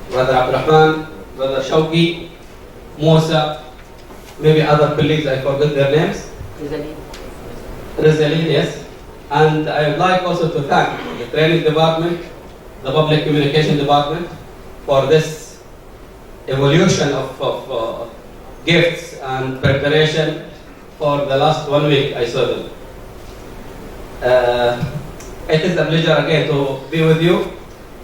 Speaker 8: Brother Abdurrahman, Brother Shawki, Musa, maybe other colleagues, I forgot their names. Rizalin, yes. And I would like also to thank the training department, the public communication department, for this evolution of gifts and preparation for the last 1 week I saw them. It is a pleasure again to be with you.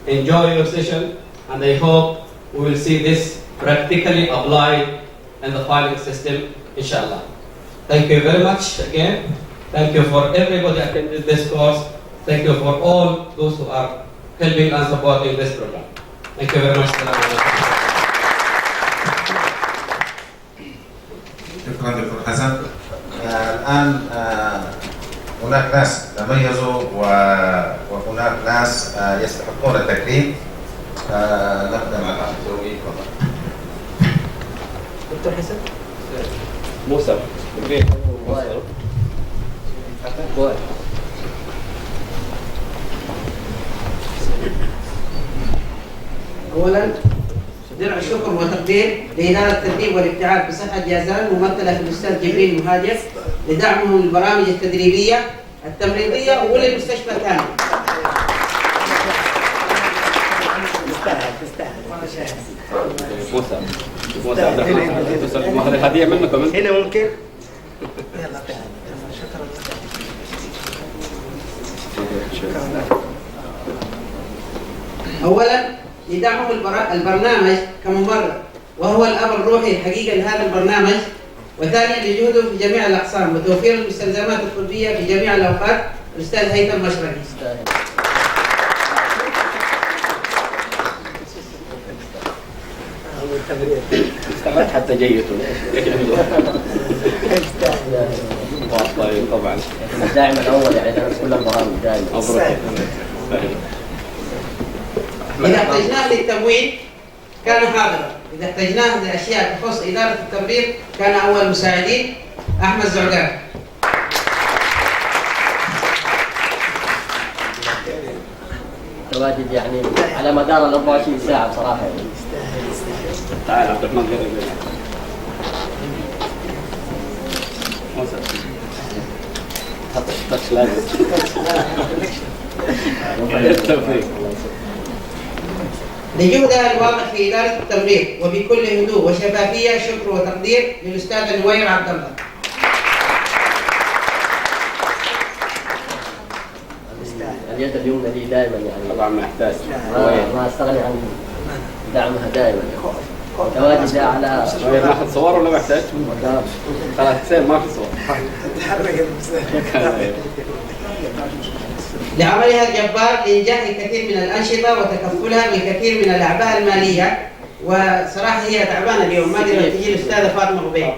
Speaker 8: Enjoy your session, and I hope we will see this practically applied in the filing system inshallah. Thank you very much again. Thank you for everybody attending this course. Thank you for all those who are helping and supporting this program. Thank you very much.
Speaker 5: شكرا دكتور حسن. الآن هناك ناس تميزوا وهناك ناس يستحقون التكريم. نبدأ مع الأخ زوي.
Speaker 2: دكتور حسن.
Speaker 4: موسى.
Speaker 1: اولا درع الشكر والتقدير لاداره التدريب والابتعاث بصحه جازان ممثله في الاستاذ جبريل مهاجر لدعمهم البرامج التدريبيه التمريضيه وللمستشفى كامل.
Speaker 4: موسى عبد الرحمن هذه الهديه منكم
Speaker 2: هنا ممكن.
Speaker 1: اولا لدعمه البرنامج كممرض وهو الاب الروحي الحقيقي لهذا البرنامج، وثانيا لجهوده في جميع الاقسام وتوفير المستلزمات الطبيه في جميع الاوقات الاستاذ هيثم مشرقي.
Speaker 4: استمعت حتى جيد طبعا
Speaker 6: دائما الاول يعني كل البرامج دائما.
Speaker 1: إذا احتجناه للتمويل كان حاضرا، إذا احتجناه لأشياء تخص إدارة التمريض كان أول مساعدين أحمد زعقان.
Speaker 6: تواجد يعني على مدار ال 24 ساعة بصراحة يعني.
Speaker 4: تعال عبد الرحمن غير حط التاتش لازم.
Speaker 1: لجهدها الواضح في إدارة التمريض وبكل هدوء وشفافية شكر وتقدير للأستاذ نوير عبد الله.
Speaker 6: اليد اليمنى لي دائما يعني
Speaker 4: طبعا ما يحتاج
Speaker 6: ما استغني عن دعمها دائما. تواجد على
Speaker 4: ناخذ صور ولا ما يحتاج؟ خلاص حسين ما في صور.
Speaker 1: لعملها الجبار لإنجاح الكثير من الأنشطة وتكفلها بالكثير من الأعباء المالية، وصراحة هي تعبانة اليوم ما قدرت تجي الأستاذة فاطمة غبير.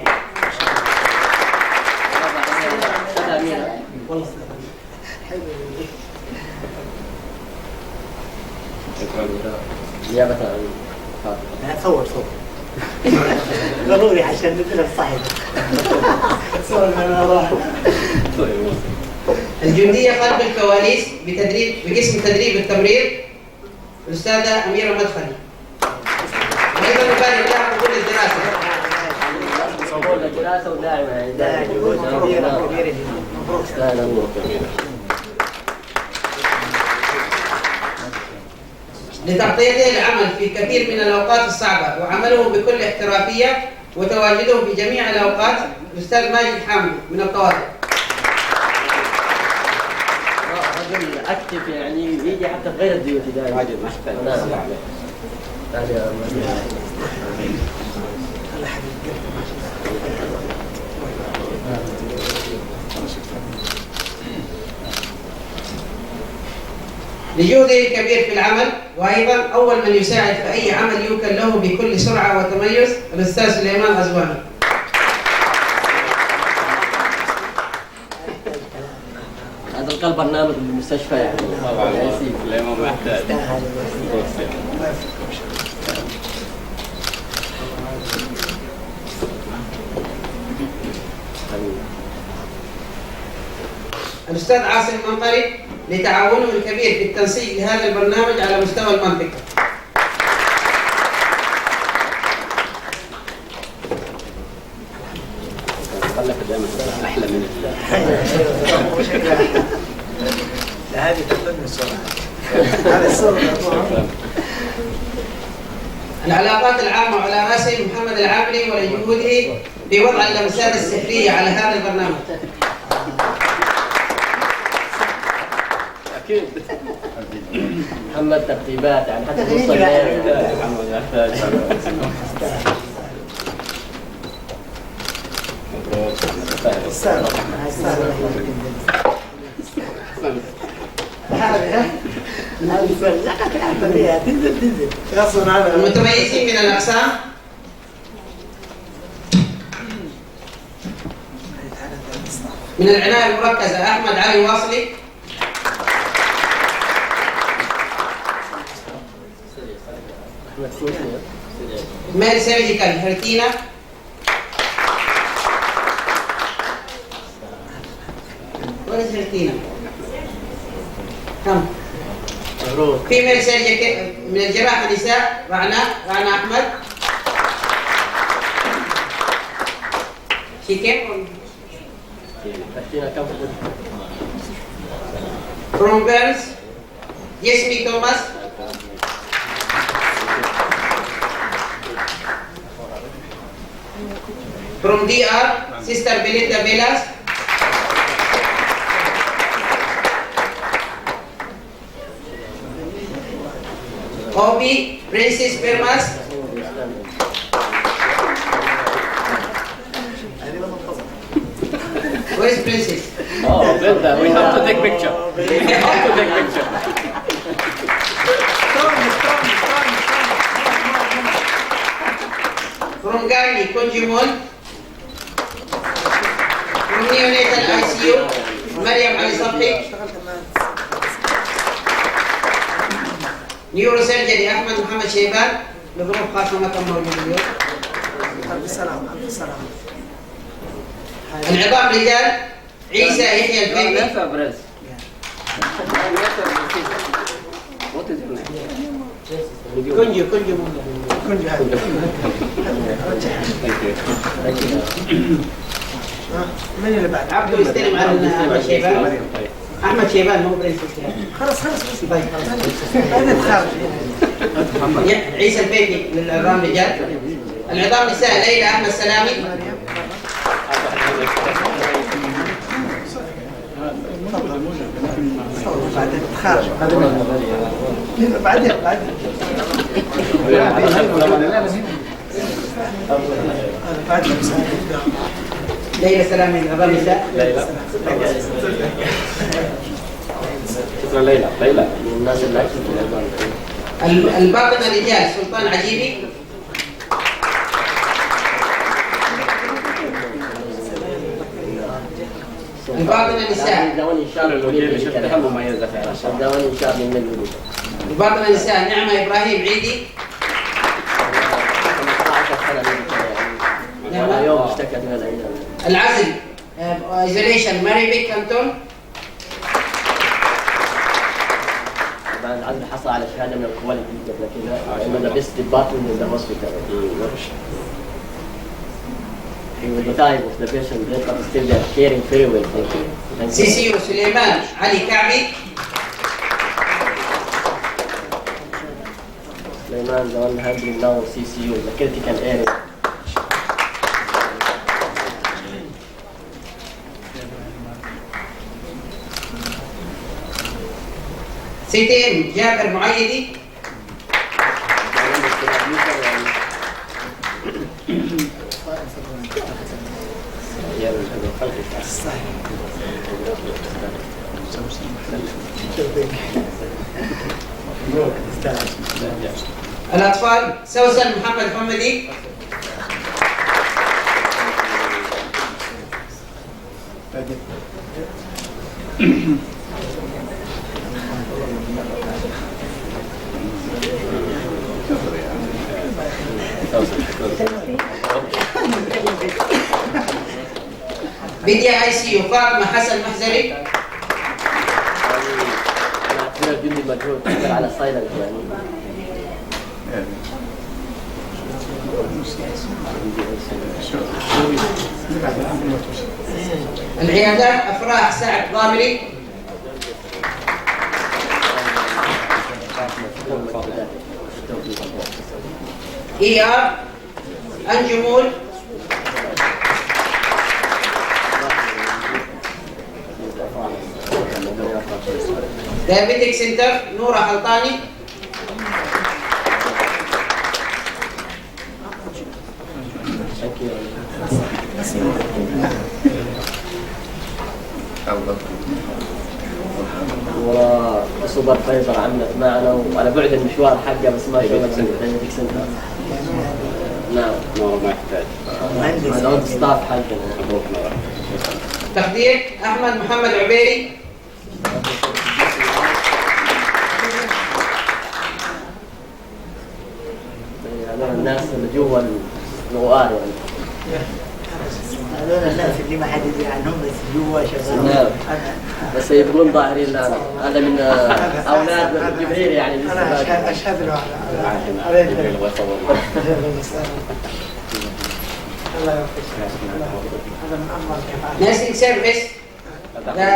Speaker 6: نيابة عن فاطمة.
Speaker 2: صور ضروري عشان نقدر صحيح. صور انا راح.
Speaker 1: الجندية خلف الكواليس بقسم تدريب التمريض الأستاذة أميرة مدخلي. وأيضا نبارك لها قبول الدراسة.
Speaker 6: قبول الدراسة ودائما يعني
Speaker 1: لتغطيته العمل في كثير من الأوقات الصعبة وعمله بكل احترافية وتواجده في جميع الأوقات الأستاذ ماجد حامد من الطوارئ.
Speaker 6: رجل اكتف يعني يجي حتى في غير الديوتي دائما.
Speaker 4: ماجد ما يحتاج.
Speaker 1: لجهده الكبير في العمل، وأيضا أول من يساعد في أي عمل يوكل له بكل سرعة وتميز الأستاذ سليمان أزواني.
Speaker 6: هذا القلب برنامج بالمستشفى يعني.
Speaker 4: طبعا سليمان ما يحتاج.
Speaker 1: الأستاذ عاصم منقري لتعاونه الكبير في التنسيق لهذا البرنامج على مستوى المنطقة.
Speaker 4: خلك دائما احلى من
Speaker 2: هذه تقدم السرعه. هذا الصوره.
Speaker 1: العلاقات العامة وعلى رأسه محمد العامري ولجهوده في وضع اللمسات السحرية على هذا البرنامج.
Speaker 4: اكيد
Speaker 6: محمد ترتيبات يعني حتى في نص الليل.
Speaker 4: محمد يحتاج.
Speaker 1: المتميزين من الأقسام من العناية المركزة أحمد علي واصلي. ميل سيرجيكال هرتينا. What is هرتينا؟ كم؟ فيميل سيرجيكال من الجراحة النساء رعنا أحمد. She came from girls, Yasmi Thomas. From DR, Sister Belinda Velas. Obi Princess Permas. Where is Princess?
Speaker 4: Oh, Linda, we have to take picture. We have to take picture.
Speaker 1: From Gani, Kunjimon. From Neonatal ICU, Mariam Ali Sabhi. Neurosurgery, Ahmed Muhammad Shayban. لظروف خاصة ما كان موجود اليوم. العظام رجال عيسى يحيى الفيلي.
Speaker 2: من اللي بعد؟
Speaker 1: عبده يستلم على أحمد شيبان. أحمد شيبان مو برنسس يعني.
Speaker 2: خلاص
Speaker 1: طيب عيسى الفيلي للعظام رجال. العظام نساء ليلى أحمد سلامي.
Speaker 2: بعدين خارج بعدين
Speaker 1: ليلى سلامي العظام نساء.
Speaker 4: شكرا ليلى من الناس اللي عايشين في العظام.
Speaker 1: الباطنة رجال سلطان عجيبي. الباطنة نساء. الباطنة نساء نعمة إبراهيم عيدي.
Speaker 6: يوم اشتكت من العيادة.
Speaker 1: العزل ايزوليشن ماري بيك كانتون.
Speaker 6: طبعا العزل حصل على شهاده من الكواليتي قبل كده لما لبست ديبارتمنت من ذا هوسبيتال. He will die with the patient there, but still they are caring very well. Thank you.
Speaker 1: CCU سليمان علي كعبي.
Speaker 6: Suleiman, the one handling now CCU, the critical area.
Speaker 1: سيتيم جابر معيدي. الأطفال سوسن محمد حمدي. بدي ICU فاطمة حسن محزري.
Speaker 6: أنا بدي مجهود أكثر على السايلنت يعني.
Speaker 1: العيادات أفراح سعد ضامري. ER أنجمول. دايابيتك سنتر نورة حلطاني.
Speaker 6: وسوبر فايبر عملت معنا وعلى بعد المشوار حقه بس ما شفت دايناميك سنتر. نعم
Speaker 8: ما يحتاج.
Speaker 6: هذا ستاف حقنا.
Speaker 8: مبروك نور.
Speaker 1: تقدير احمد محمد عبيري.
Speaker 6: هذول الناس اللي جوا النوار يعني.
Speaker 9: هذول الناس اللي ما حد يدري عنهم بس جوا شغالين.
Speaker 6: نعم. بس يبقون ظاهرين لنا. هذا من اولاد جبريل يعني.
Speaker 9: انا اشهد له على
Speaker 8: جبريل الله يصور.
Speaker 9: الله يوفقك. هذا من انظر كفاءات.
Speaker 1: Nursing service. The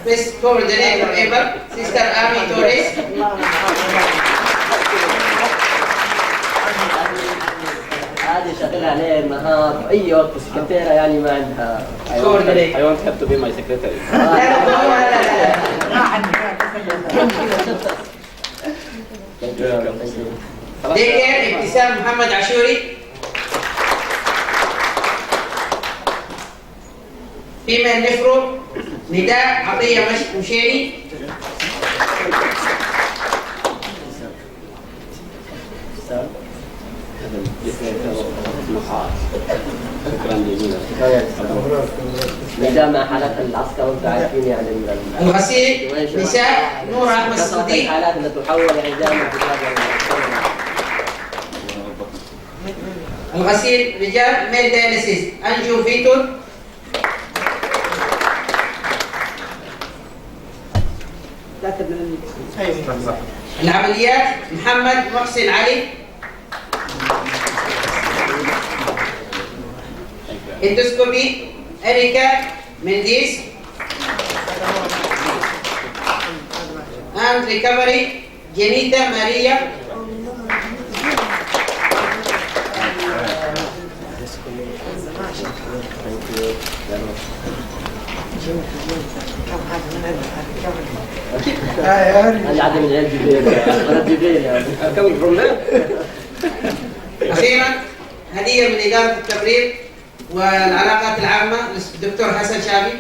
Speaker 1: best coordinator ever, Sister Ami Torres.
Speaker 6: هذه شغال عليه نهار اي وقت سكرتيره يعني ما عندها.
Speaker 8: I want her to be my secretary.
Speaker 1: ديكير ابتسام محمد عاشوري. فيميل نفرو نداء عطية مشيري.
Speaker 8: شكرا جزيلا.
Speaker 6: مع حالات العسكر وانت عارفين يعني
Speaker 1: الغسيل نساء نور احمد الصديق.
Speaker 6: الحالات اللي تحول عندنا
Speaker 1: الغسيل رجال ميل دايليسيس انجو فيتور. العمليات محمد محسن علي. اندوسكوبي اريكا منديز. and recovery جنيتا ماريا.
Speaker 6: هذه عدم من عيال جبريل. انا جبريل يعني.
Speaker 8: coming from there.
Speaker 1: أخيرا هدية من إدارة التمريض والعلاقات العامة للدكتور حسن شابي.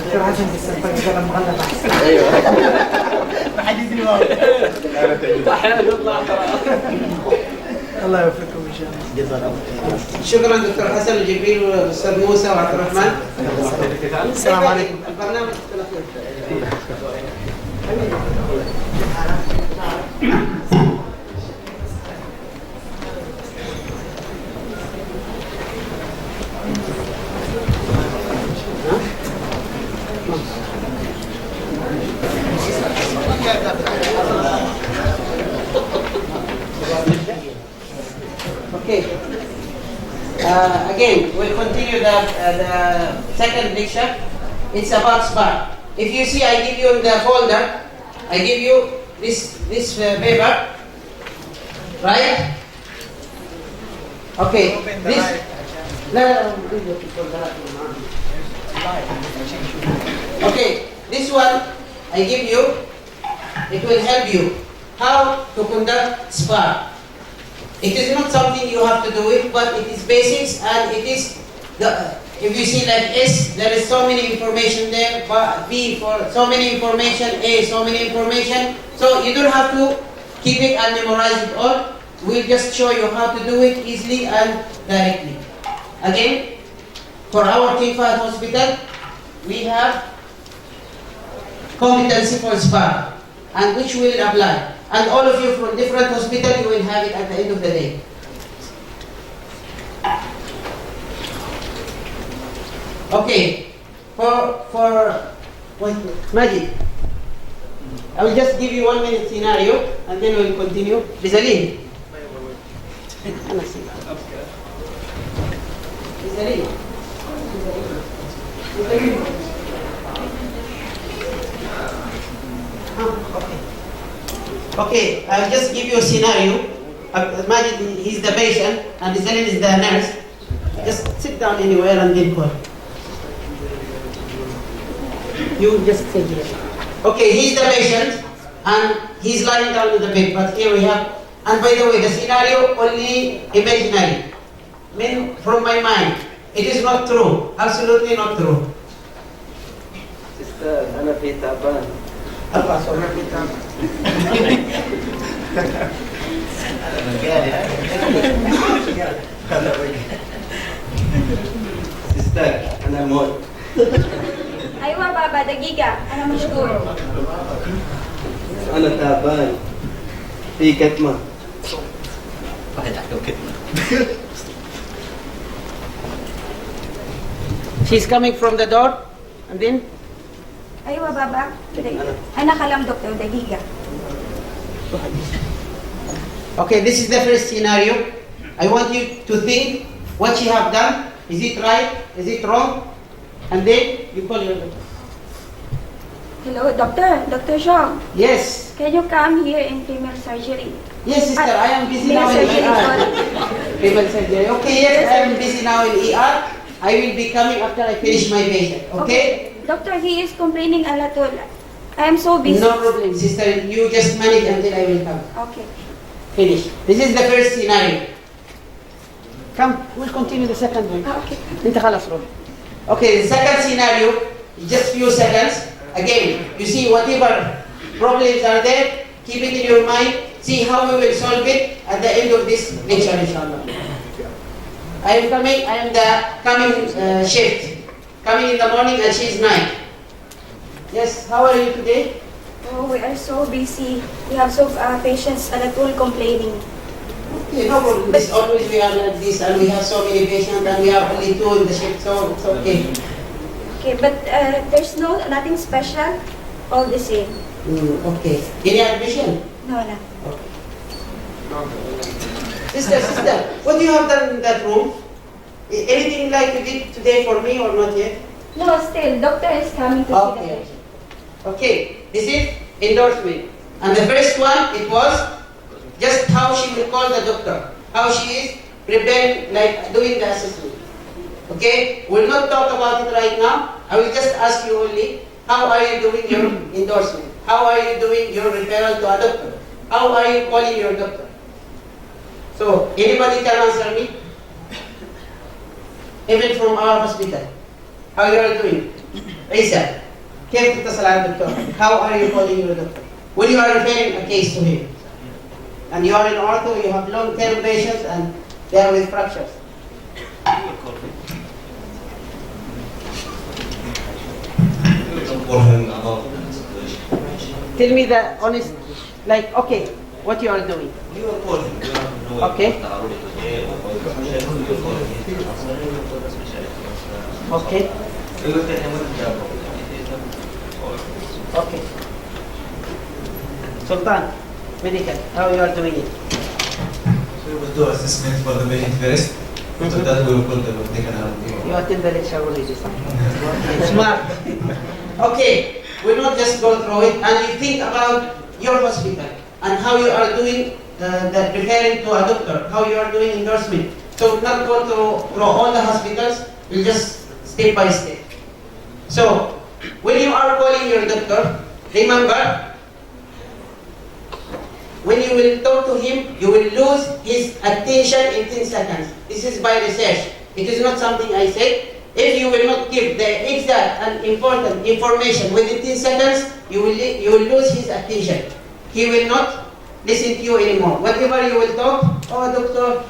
Speaker 9: دكتور حسن بيستنطق قلم مغلف احسن.
Speaker 6: ايوه
Speaker 9: ما حد يدري والله.
Speaker 8: احيانا يطلع
Speaker 9: الله يوفقكم ان شاء الله.
Speaker 1: شكرا دكتور حسن وجبريل والاستاذ موسى وعبد الرحمن.
Speaker 9: السلام عليكم.
Speaker 1: البرنامج Okay. Again, we'll continue the second lecture. It's about Sbar. If you see, I give you in the folder, I give you this paper, right? Okay. This. Okay. This one I give you. It will help you how to conduct Sbar. It is not something you have to do it, but it is basics, and it is if you see like S, there is so many information there, B for so many information, A so many information. So you don't have to keep it and memorize it all. We'll just show you how to do it easily and directly. Again, for our Tnfaz hospital, we have competency for Sbar, and which we will apply. And all of you from different hospitals, you will have it at the end of the day. Okay, wait, Majid, I will just give you 1 minute scenario and then we'll continue. Rizalin. Rizalin. Okay, I'll just give you a scenario. Imagine he's the patient and Rizalin is the nurse. Just sit down anywhere and then call. You just sit here. Okay, he's the patient and he's lying down in the bed, but here we have And by the way, the scenario only imaginary, from my mind. It is not true, absolutely not true.
Speaker 9: Sister, أنا في تعبان.
Speaker 1: Allah, so let me come.
Speaker 9: Sister, أنا موت.
Speaker 10: أيوة بابا دقيقة أنا مشغول.
Speaker 9: أنا تعبان. في كتمة.
Speaker 1: She's coming from the door, and then
Speaker 10: أيوة بابا أنا كلام دكتور دقيقة.
Speaker 1: okay, this is the first scenario. I want you to think what you have done. Is it right? Is it wrong? And then you call your doctor.
Speaker 10: Hello, Dr. Shaw.
Speaker 1: Yes.
Speaker 10: Can you come here in female surgery?
Speaker 1: Yes, sister, I am busy now in ER. Female surgery. Okay, yes, I am busy now in ER. I will be coming after I finish my patient. Okay?
Speaker 10: Doctor, he is complaining a lot. I am so busy.
Speaker 1: No problem, sister. You just manage until I will come.
Speaker 10: Okay.
Speaker 1: Finish. This is the first scenario. Come, we'll continue the second one.
Speaker 10: Okay.
Speaker 1: انت خلاص روح. Okay, the second scenario, just few seconds. Again, you see whatever problems are there, keep it in your mind. See how we will solve it at the end of this lecture, inshallah. I am the coming shift. Coming in the morning and she's night. Yes, how are you today?
Speaker 10: Oh, we are so busy. We have so patients and all complaining.
Speaker 1: Okay, no problem. This always we are like this and we have so many patients and we are only two in the shift, so it's okay.
Speaker 10: Okay, but there's nothing special. All the same.
Speaker 1: Okay. Any admission?
Speaker 10: No, no.
Speaker 1: Sister, what do you have done in that room? Anything like you did today for me or not yet?
Speaker 10: No, still, doctor is coming to see the patient.
Speaker 1: Okay, this is endorsement. And the first one, it was just how she will call the doctor. How she is preparing, like doing the assessment. Okay, we'll not talk about it right now. I will just ask you only, how are you doing your endorsement? How are you doing your referral to a doctor? How are you calling your doctor? So, anybody can answer me? Even from our hospital. How you are doing? Isa, كيف تتصل على الدكتور? How are you calling your doctor? When you are referring a case to him, and you are in ortho, you have long-term patients and they are with fractures. Tell me the honest, like, okay, what you are doing. Okay. Okay. Okay. Sultan, medical, how you are doing it?
Speaker 11: So we will do assessment for the patient first. After that we will call the technical.
Speaker 1: You attend the lecture already. Smart. Okay, we'll not just go through it and you think about your hospital and how you are doing the referring to a doctor, how you are doing endorsement. So not go through all the hospitals, we'll just step by step. So, when you are calling your doctor, remember, when you will talk to him, you will lose his attention in 10 seconds. This is by research. It is not something I said. If you will not give the exact and important information within 10 seconds, you will lose his attention. He will not listen to you anymore. Whatever you will talk, oh doctor,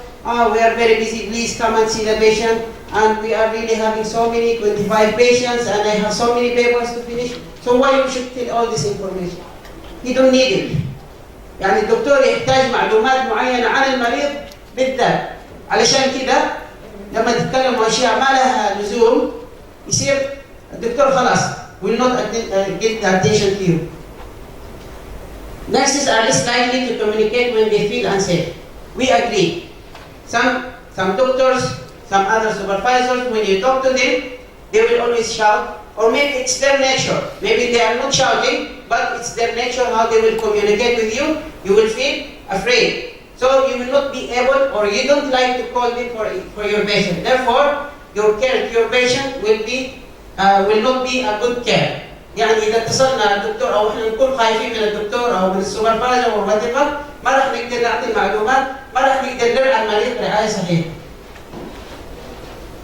Speaker 1: we are very busy, please come and see the patient. And we are really having so many, 25 patients, and I have so many papers to finish. So why you should tell all this information? He don't need it. يعني الدكتور يحتاج معلومات معينة عن المريض بالذات. علشان كده لما تتكلموا أشياء ما لها لزوم يصير الدكتور خلاص will not get the attention to you. Nurses are less likely to communicate when they feel unsafe. We agree. Some doctors, some other supervisors, when you talk to them, they will always shout, or maybe it's their nature. Maybe they are not shouting, but it's their nature how they will communicate with you. You will feel afraid. So you will not be able, or you don't like to call them for your patient. Therefore, your care to your patient will not be a good care. يعني إذا اتصلنا الدكتور أو إحنا نكون خايفين من الدكتور أو من السوبرفايزر أو whatever ما راح نقدر نعطي المعلومات، ما راح نقدر نرعى المريض رعاية صحيحة.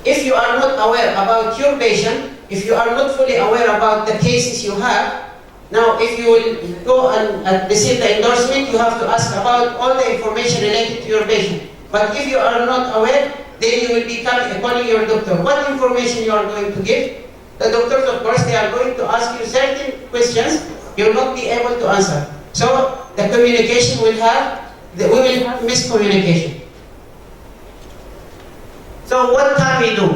Speaker 1: If you are not aware about your patient, if you are not fully aware about the cases you have, now if you will go and receive the endorsement, you have to ask about all the information related to your patient. But if you are not aware, then you will be calling your doctor. What information you are going to give? The doctors, of course, they are going to ask you certain questions you will not be able to answer. So the communication will have, we will have miscommunication. So what can we do?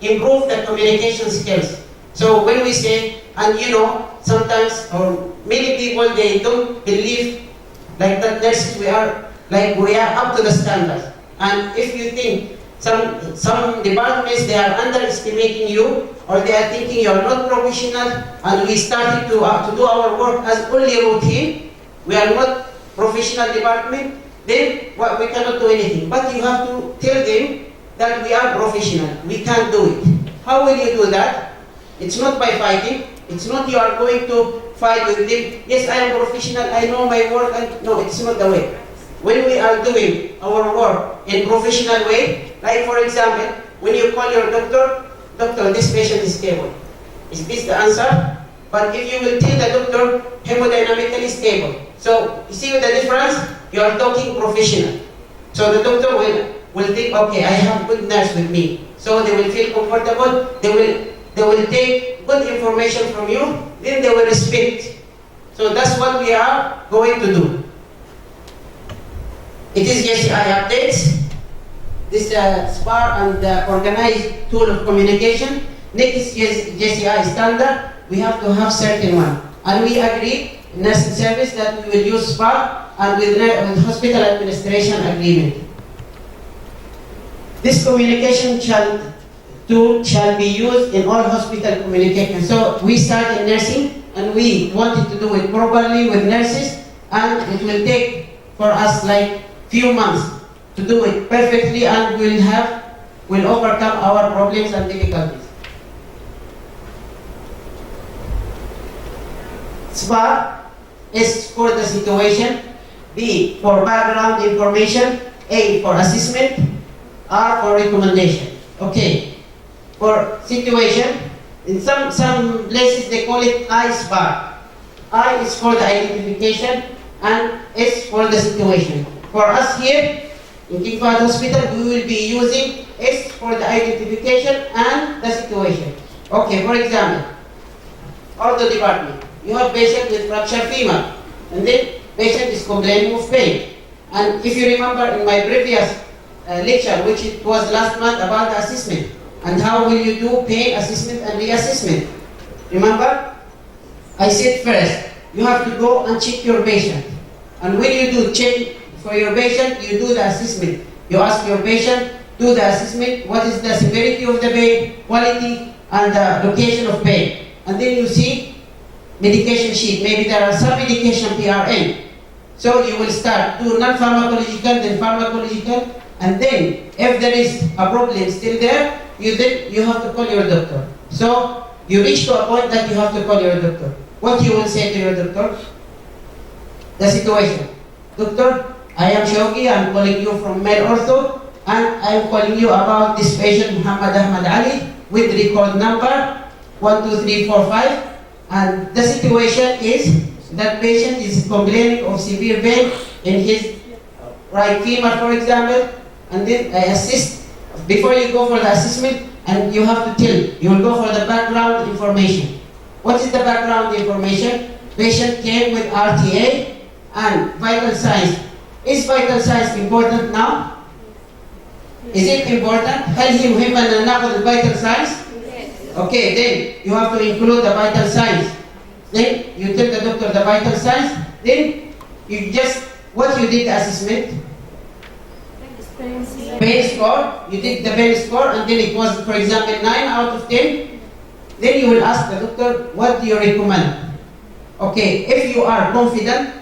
Speaker 1: Improve the communication skills. So when we say, and you know, sometimes or many people they don't believe like that nurses we are up to the standard. And if you think some departments they are underestimating you or they are thinking you are not professional and we started to do our work as only routine, we are not professional department, then we cannot do anything. But you have to tell them that we are professional, we can do it. How will you do that? It's not by fighting, it's not you are going to fight with them, yes I am professional, I know my work, no, it's not the way. When we are doing our work in professional way, like for example, when you call your doctor, doctor, this patient is stable. Is this the answer? But if you will tell the doctor, hemodynamically stable. So, you see the difference? You are talking professional. So the doctor will think, okay, I have good nurse with me. So they will feel comfortable, they will take good information from you, then they will respect. So that's what we are going to do. It is JCI updates. This Sbar and organized tool of communication. Next JCI standard, we have to have certain one. And we agreed in nursing service that we will use Sbar and with hospital administration agreement. This communication tool shall be used in all hospital communication. So we start in nursing and we wanted to do it properly with nurses, and it will take for us like few months to do it perfectly, and we'll overcome our problems and difficulties. Sbar is for the situation, B for background information, A for assessment, R for recommendation. Okay. For situation, in some places they call it I-Sbar. I is for the identification and S for the situation. For us here in King Fahd Hospital, we will be using S for the identification and the situation. Okay, for example, ortho department. You have patient with fractured femur, and then patient is complaining of pain. And if you remember in my previous lecture, which it was last month about the assessment, and how will you do pain assessment and reassessment. Remember? I said first, you have to go and check your patient. And when you do check for your patient, you do the assessment. You ask your patient, do the assessment, what is the severity of the pain, quality, and the location of pain. And then you see medication sheet. Maybe there are some medication PRN. So you will start, do non-pharmacological, then pharmacological, and then if there is a problem still there, you have to call your doctor. So you reach to a point that you have to call your doctor. What you will say to your doctor? The situation. Doctor, I am Shogi, I am calling you from Male Ortho, and I am calling you about this patient Muhammad Ahmad Ali with record number 12345, and the situation is that patient is complaining of severe pain in his right femur, for example, and then I assist. Before you go for the assessment, and you have to tell, you will go for the background information. What is the background information? Patient came with RTA and vital signs. Is vital signs important now? Is it important? هل هي مهمة أن نأخذ vital signs? Okay, then you have to include the vital signs. Then you tell the doctor the vital signs. Then you just, what you did the assessment? Pain score. You did the pain score, and then it was, for example, 9 out of 10. Then you will ask the doctor, what do you recommend? Okay, if you are confident,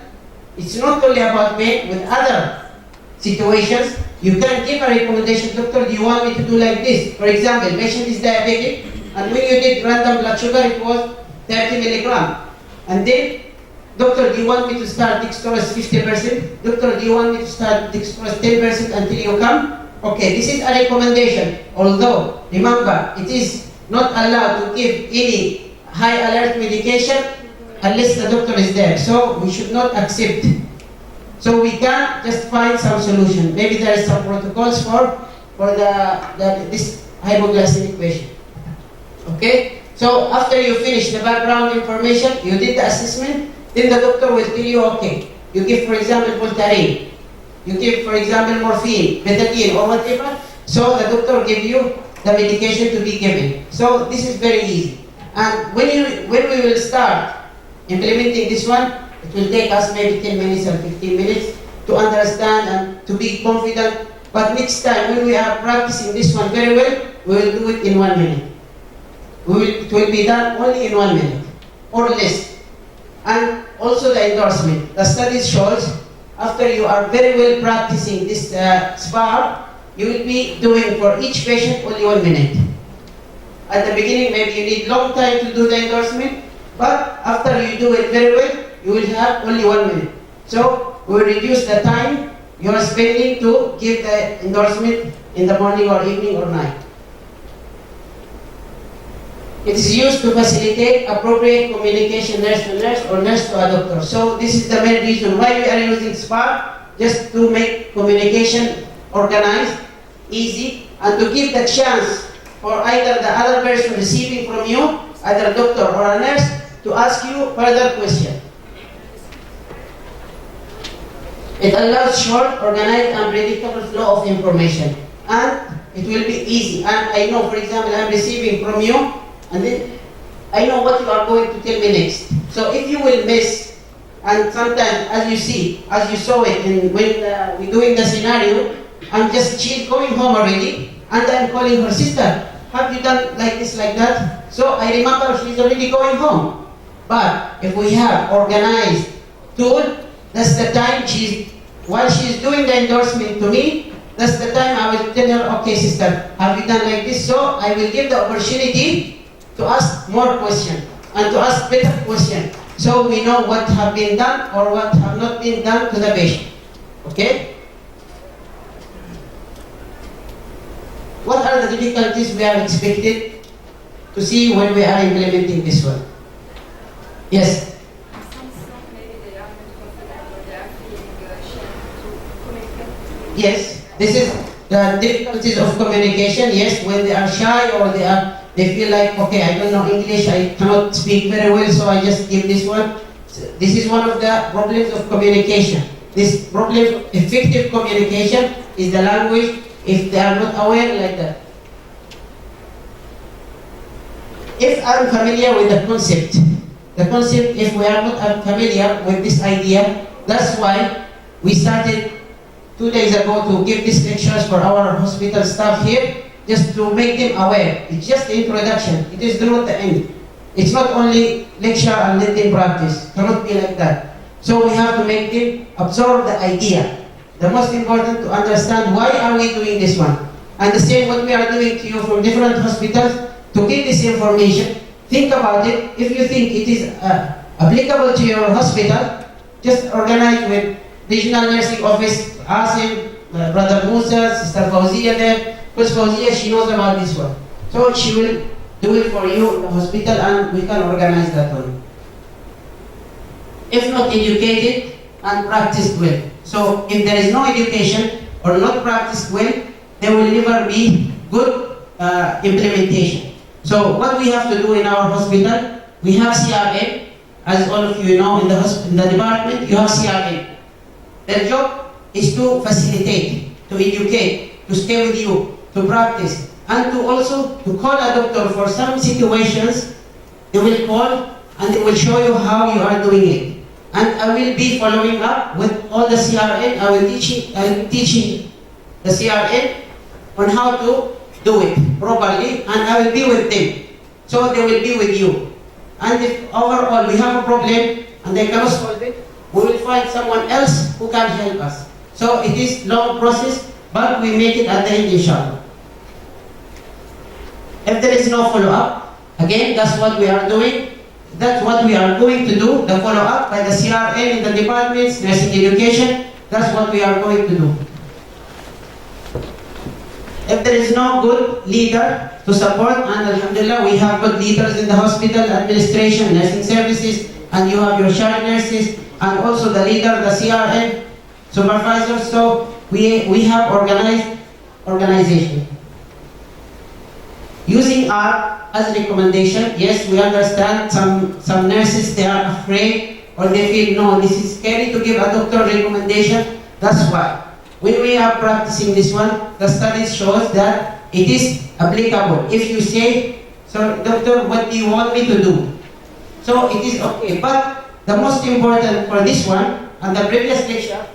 Speaker 1: it's not only about pain, with other situations, you can give a recommendation. Doctor, do you want me to do like this? For example, patient is diabetic, and when you did random blood sugar, it was 30 milligram. And then Doctor, do you want me to start dextrose 50%? Doctor, do you want me to start dextrose 10% until you come? Okay, this is a recommendation. Although, remember, it is not allowed to give any high alert medication unless the doctor is there. So we should not accept. So we can just find some solution. Maybe there is some protocols for this hypoglycemic patient. Okay? So after you finish the background information, you did the assessment, then the doctor will tell you, okay, you give, for example, Voltaren, you give, for example, morphine, betadine, or whatever. So the doctor will give you the medication to be given. So this is very easy. And when we will start implementing this one, it will take us maybe 10 minutes or 15 minutes to understand and to be confident. But next time, when we are practicing this one very well, we will do it in 1 minute. It will be done only in 1 minute or less. And also the endorsement. The study shows after you are very well practicing this Sbar, you will be doing for each patient only 1 minute. At the beginning, maybe you need long time to do the endorsement, but after you do it very well, you will have only 1 minute. So we will reduce the time you are spending to give the endorsement in the morning or evening or night. It is used to facilitate appropriate communication nurse to nurse or nurse to a doctor. So this is the main reason why we are using Sbar, just to make communication organized, easy, and to give the chance for either the other person receiving from you, either a doctor or a nurse, to ask you further questions. It allows short, organized, and predictable flow of information. And it will be easy. And I know, for example, I'm receiving from you, and then I know what you are going to tell me next. So if you will miss, and sometimes, as you see, as you saw it when we're doing the scenario, she's going home already, and I'm calling her sister. Have you done like this, like that? So I remember she's already going home. But if we have organized tool, that's the time while she's doing the endorsement to me, that's the time I will tell her, okay sister, have you done like this? So I will give the opportunity to ask more questions and to ask better questions. So we know what have been done or what have not been done to the patient. Okay? What are the difficulties we are expected to see when we are implementing this one? Yes? Yes, this is the difficulties of communication. Yes, when they are shy or they feel like, okay, I don't know English, I cannot speak very well, so I just give this one. This is one of the problems of communication. This problem of effective communication is the language, if they are not aware like that. If I'm familiar with the concept, if we are not familiar with this idea, that's why we started 2 days ago to give these lectures for our hospital staff here, just to make them aware. It's just the introduction. It is not the end. It's not only lecture and let them practice. It cannot be like that. So we have to make them absorb the idea. The most important to understand why are we doing this one. And the same what we are doing to you from different hospitals to give this information. Think about it. If you think it is applicable to your hospital, just organize with regional nursing office, Asim, Brother Musa, Sister Fauzia there. Because Fauzia, she knows about this one. So she will do it for you in the hospital and we can organize that one. If not educated and practiced well. So if there is no education or not practiced well, there will never be good implementation. So what we have to do in our hospital, we have CRN. As all of you know, in the department, you have CRN. Their job is to facilitate, to educate, to stay with you, to practice, and to also to call a doctor for some situations. They will call and they will show you how you are doing it. And I will be following up with all the CRN. I will be teaching the CRN on how to do it properly, and I will be with them. So they will be with you. And if overall we have a problem and they cannot solve it, we will find someone else who can help us. So it is long process, but we make it at the end, inshallah. If there is no follow-up, again, that's what we are doing. That's what we are going to do, the follow-up by the CRN in the departments, nursing education. That's what we are going to do. If there is no good leader to support, and alhamdulillah, we have good leaders in the hospital, administration, nursing services, and you have your charge nurses, and also the leader, the CRN, supervisors. So we have organized organization. Using R as recommendation, yes, we understand some nurses, they are afraid or they feel, no, this is scary to give a doctor recommendation. That's why. When we are practicing this one, the studies shows that it is applicable. If you say, so doctor, what do you want me to do? So it is okay. But the most important for this one, and the previous lecture,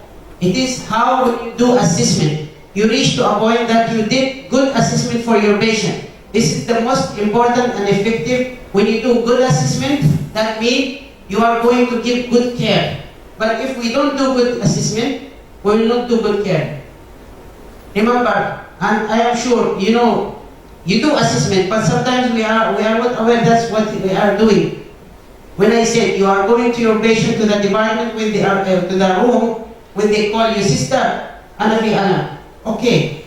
Speaker 1: it is how you do assessment. You reach to a point that you did good assessment for your patient. This is the most important and effective. When you do good assessment, that means you are going to give good care. But if we don't do good assessment, we will not do good care. Remember, and I am sure, you know, you do assessment, but sometimes we are not aware that's what we are doing. When I said you are going to your patient to the department when they are to the room, when they call you sister, Ana fi Ana. Okay,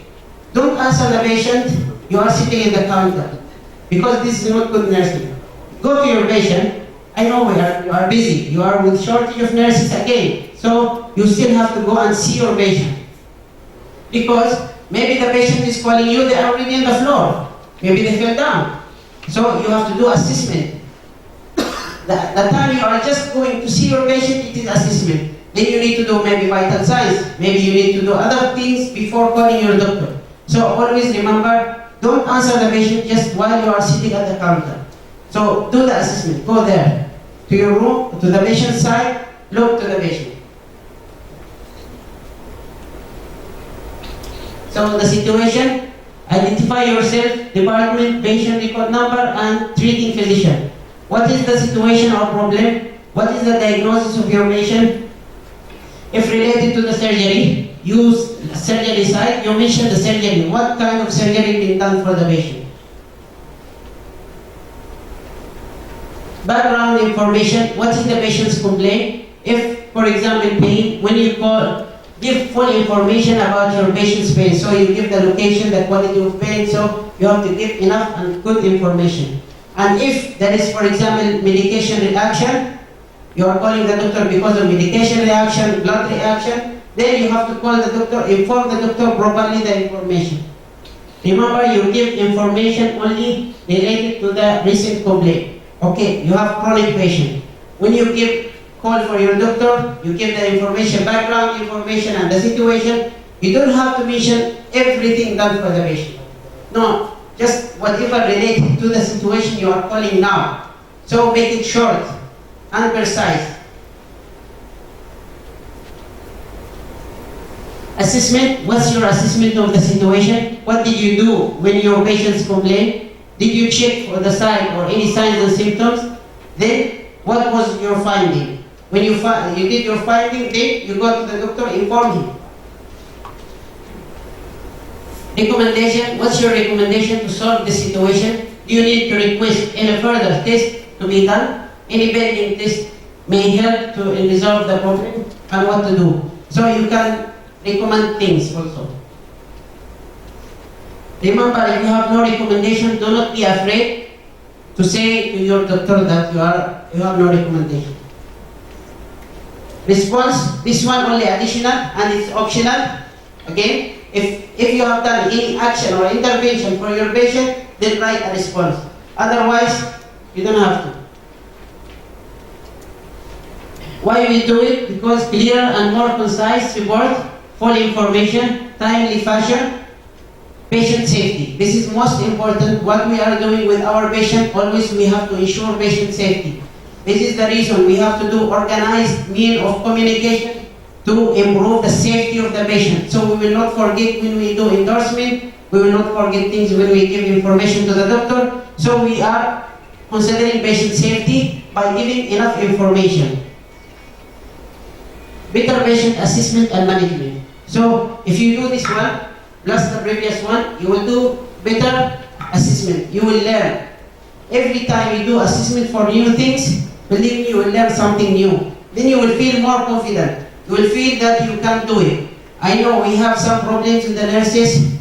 Speaker 1: don't answer the patient. You are sitting in the counter because this is not good nursing. Go to your patient. I know you are busy. You are with shortage of nurses again. So you still have to go and see your patient. Because maybe the patient is calling you, they are already on the floor. Maybe they fell down. So you have to do assessment. The time you are just going to see your patient, it is assessment. Then you need to do maybe vital signs. Maybe you need to do other things before calling your doctor. So always remember, don't answer the patient just while you are sitting at the counter. So do the assessment. Go there to your room, to the patient's side, look to the patient. So the situation, identify yourself, department, patient record number, and treating physician. What is the situation or problem? What is the diagnosis of your patient? If related to the surgery, use surgery site. You mention the surgery. What kind of surgery being done for the patient? Background information. What is the patient's complaint? If, for example, pain, when you call, give full information about your patient's pain. So you give the location, the quality of pain. So you have to give enough and good information. And if there is, for example, medication reaction, you are calling the doctor because of medication reaction, blood reaction, then you have to call the doctor, inform the doctor properly the information. Remember, you give information only related to the recent complaint. Okay, you have chronic patient. When you call for your doctor, you give the information, background information and the situation. You don't have to mention everything done for the patient. No, just whatever related to the situation you are calling now. So make it short and precise. Assessment, what's your assessment of the situation? What did you do when your patients complained? Did you check for the sign or any signs and symptoms? Then, what was your finding? When you did your finding, then you go to the doctor, inform him. Recommendation, what's your recommendation to solve the situation? Do you need to request any further test to be done? Any pending test may help to resolve the problem and what to do. So you can recommend things also. Remember, if you have no recommendation, do not be afraid to say to your doctor that you have no recommendation. Response, this one only additional and it's optional. Again, if you have done any action or intervention for your patient, then write a response. Otherwise, you don't have to. Why we do it? Because clear and more concise report, full information, timely fashion, patient safety. This is most important. What we are doing with our patient, always we have to ensure patient safety. This is the reason we have to do organized means of communication to improve the safety of the patient. So we will not forget when we do endorsement, we will not forget things when we give information to the doctor. So we are considering patient safety by giving enough information. Better patient assessment and management. So if you do this one, plus the previous one, you will do better assessment. You will learn every time you do assessment for new things, believe me, you will learn something new. Then you will feel more confident. You will feel that you can do it. I know we have some problems with the nurses.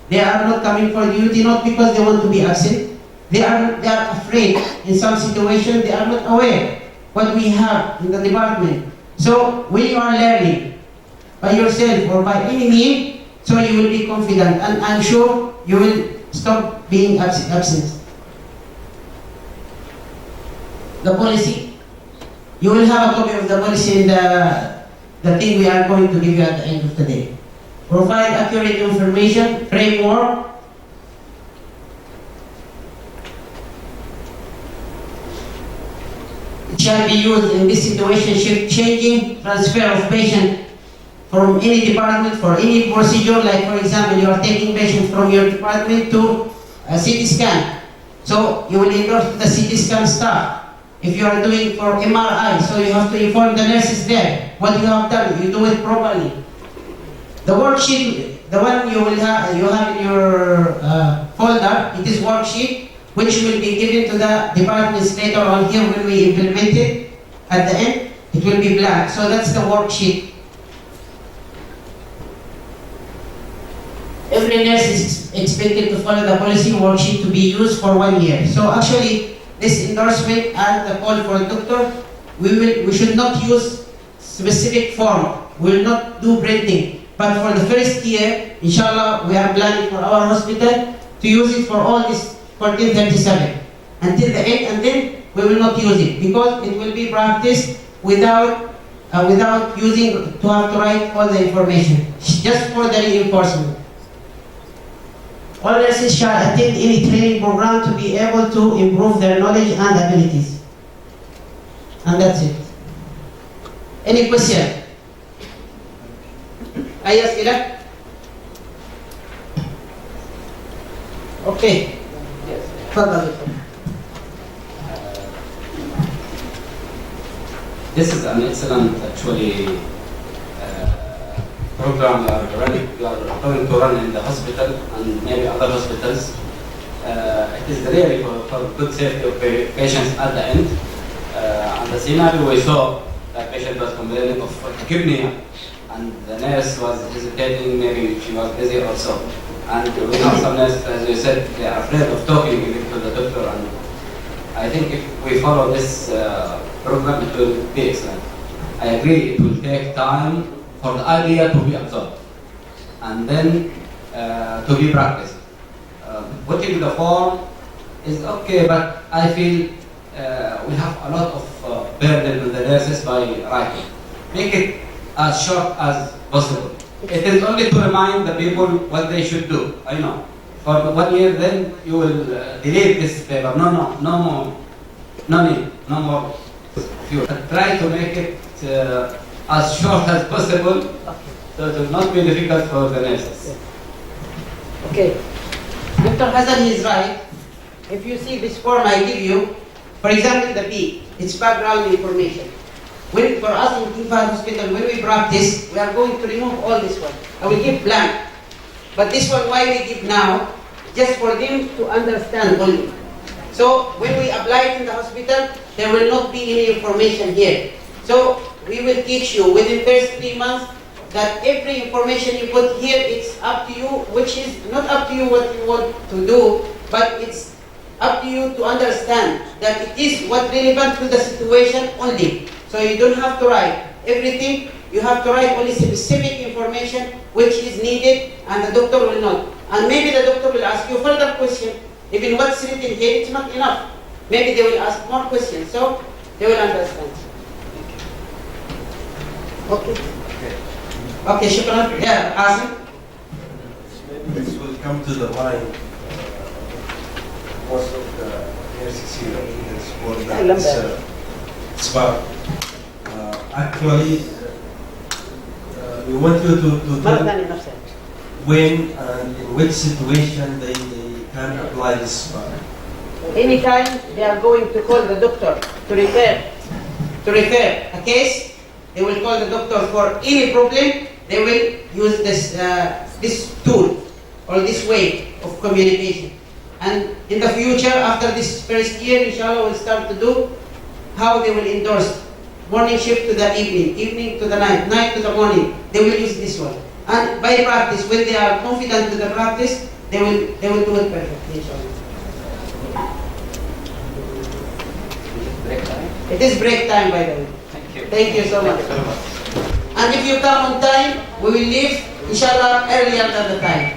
Speaker 1: They are not coming for duty, not because they want to be absent. They are afraid in some situations. They are not aware what we have in the department. So when you are learning by yourself or by any means, so you will be confident, and I'm sure you will stop being absent. The policy, you will have a copy of the policy in the thing we are going to give you at the end of the day. Provide accurate information, framework. It shall be used in this situation, shift changing, transfer of patient from any department for any procedure, like for example, you are taking patient from your department to a CT scan. So you will endorse the CT scan staff. If you are doing for MRI, so you have to inform the nurses there what you have done, you do it properly. The worksheet, the one you have in your folder, it is worksheet which will be given to the departments later on here when we implement it. At the end, it will be blank. So that's the worksheet. Every nurse is expected to follow the policy worksheet to be used for 1 year. So actually, this endorsement and the call for a doctor, we should not use specific form. We will not do printing. But for the first year, inshallah, we are planning for our hospital to use it for all this 1437 until the end, and then we will not use it because it will be practiced without using to have to write all the information, just for the reinforcement. All nurses shall attend any training program to be able to improve their knowledge and abilities. And that's it. Any question? أي أسئلة؟ Okay. تفضل.
Speaker 8: This is an excellent, actually, program you are going to run in the hospital and maybe other hospitals. It is really for good safety of patients at the end. And the scenario we saw, the patient was complaining of tachypnea, and the nurse was hesitating, maybe she was busy or so. And we have some nurses, as you said, they are afraid of talking to the doctor. And I think if we follow this program, it will be excellent. I agree, it will take time for the idea to be absorbed and then to be practiced. Putting the form is okay, but I feel we have a lot of burden on the nurses by writing. Make it as short as possible. It is only to remind the people what they should do. I know. For 1 year, then you will delete this paper. No more. No need. No more. Try to make it as short as possible, so it will not be difficult for the nurses.
Speaker 1: Okay. Dr. Hassan is right. If you see this form I give you, for example, the B, it's background information. When for us in Tnfaz Hospital, when we practice, we are going to remove all this one. I will give blank. But this one, why we give now? Just for them to understand only. So when we apply it in the hospital, there will not be any information here. So we will teach you within first 3 months that every information you put here, it's up to you, which is not up to you what you want to do, but it's up to you to understand that it is what relevant to the situation only. So you don't have to write everything, you have to write only specific information which is needed, and the doctor will not. And maybe the doctor will ask you further question, even what's written here, it's not enough. Maybe they will ask more questions, so they will understand. Okay. Okay, shukran. Yeah, Asim.
Speaker 11: Maybe this will come to the mind. Most of the nurses here is more than Sbar. Actually, we want you to tell when and in which situation they can apply this Sbar.
Speaker 1: Anytime they are going to call the doctor to refer a case, they will call the doctor for any problem. They will use this tool or this way of communication. And in the future, after this first year, inshallah, we'll start to do how they will endorse morning shift to the evening, evening to the night, night to the morning. They will use this one. And by practice, when they are confident with the practice, they will do it perfectly, inshallah. It is break time, by the way.
Speaker 12: Thank you.
Speaker 1: Thank you so much. And if you come on time, we will leave, inshallah, earlier than the time.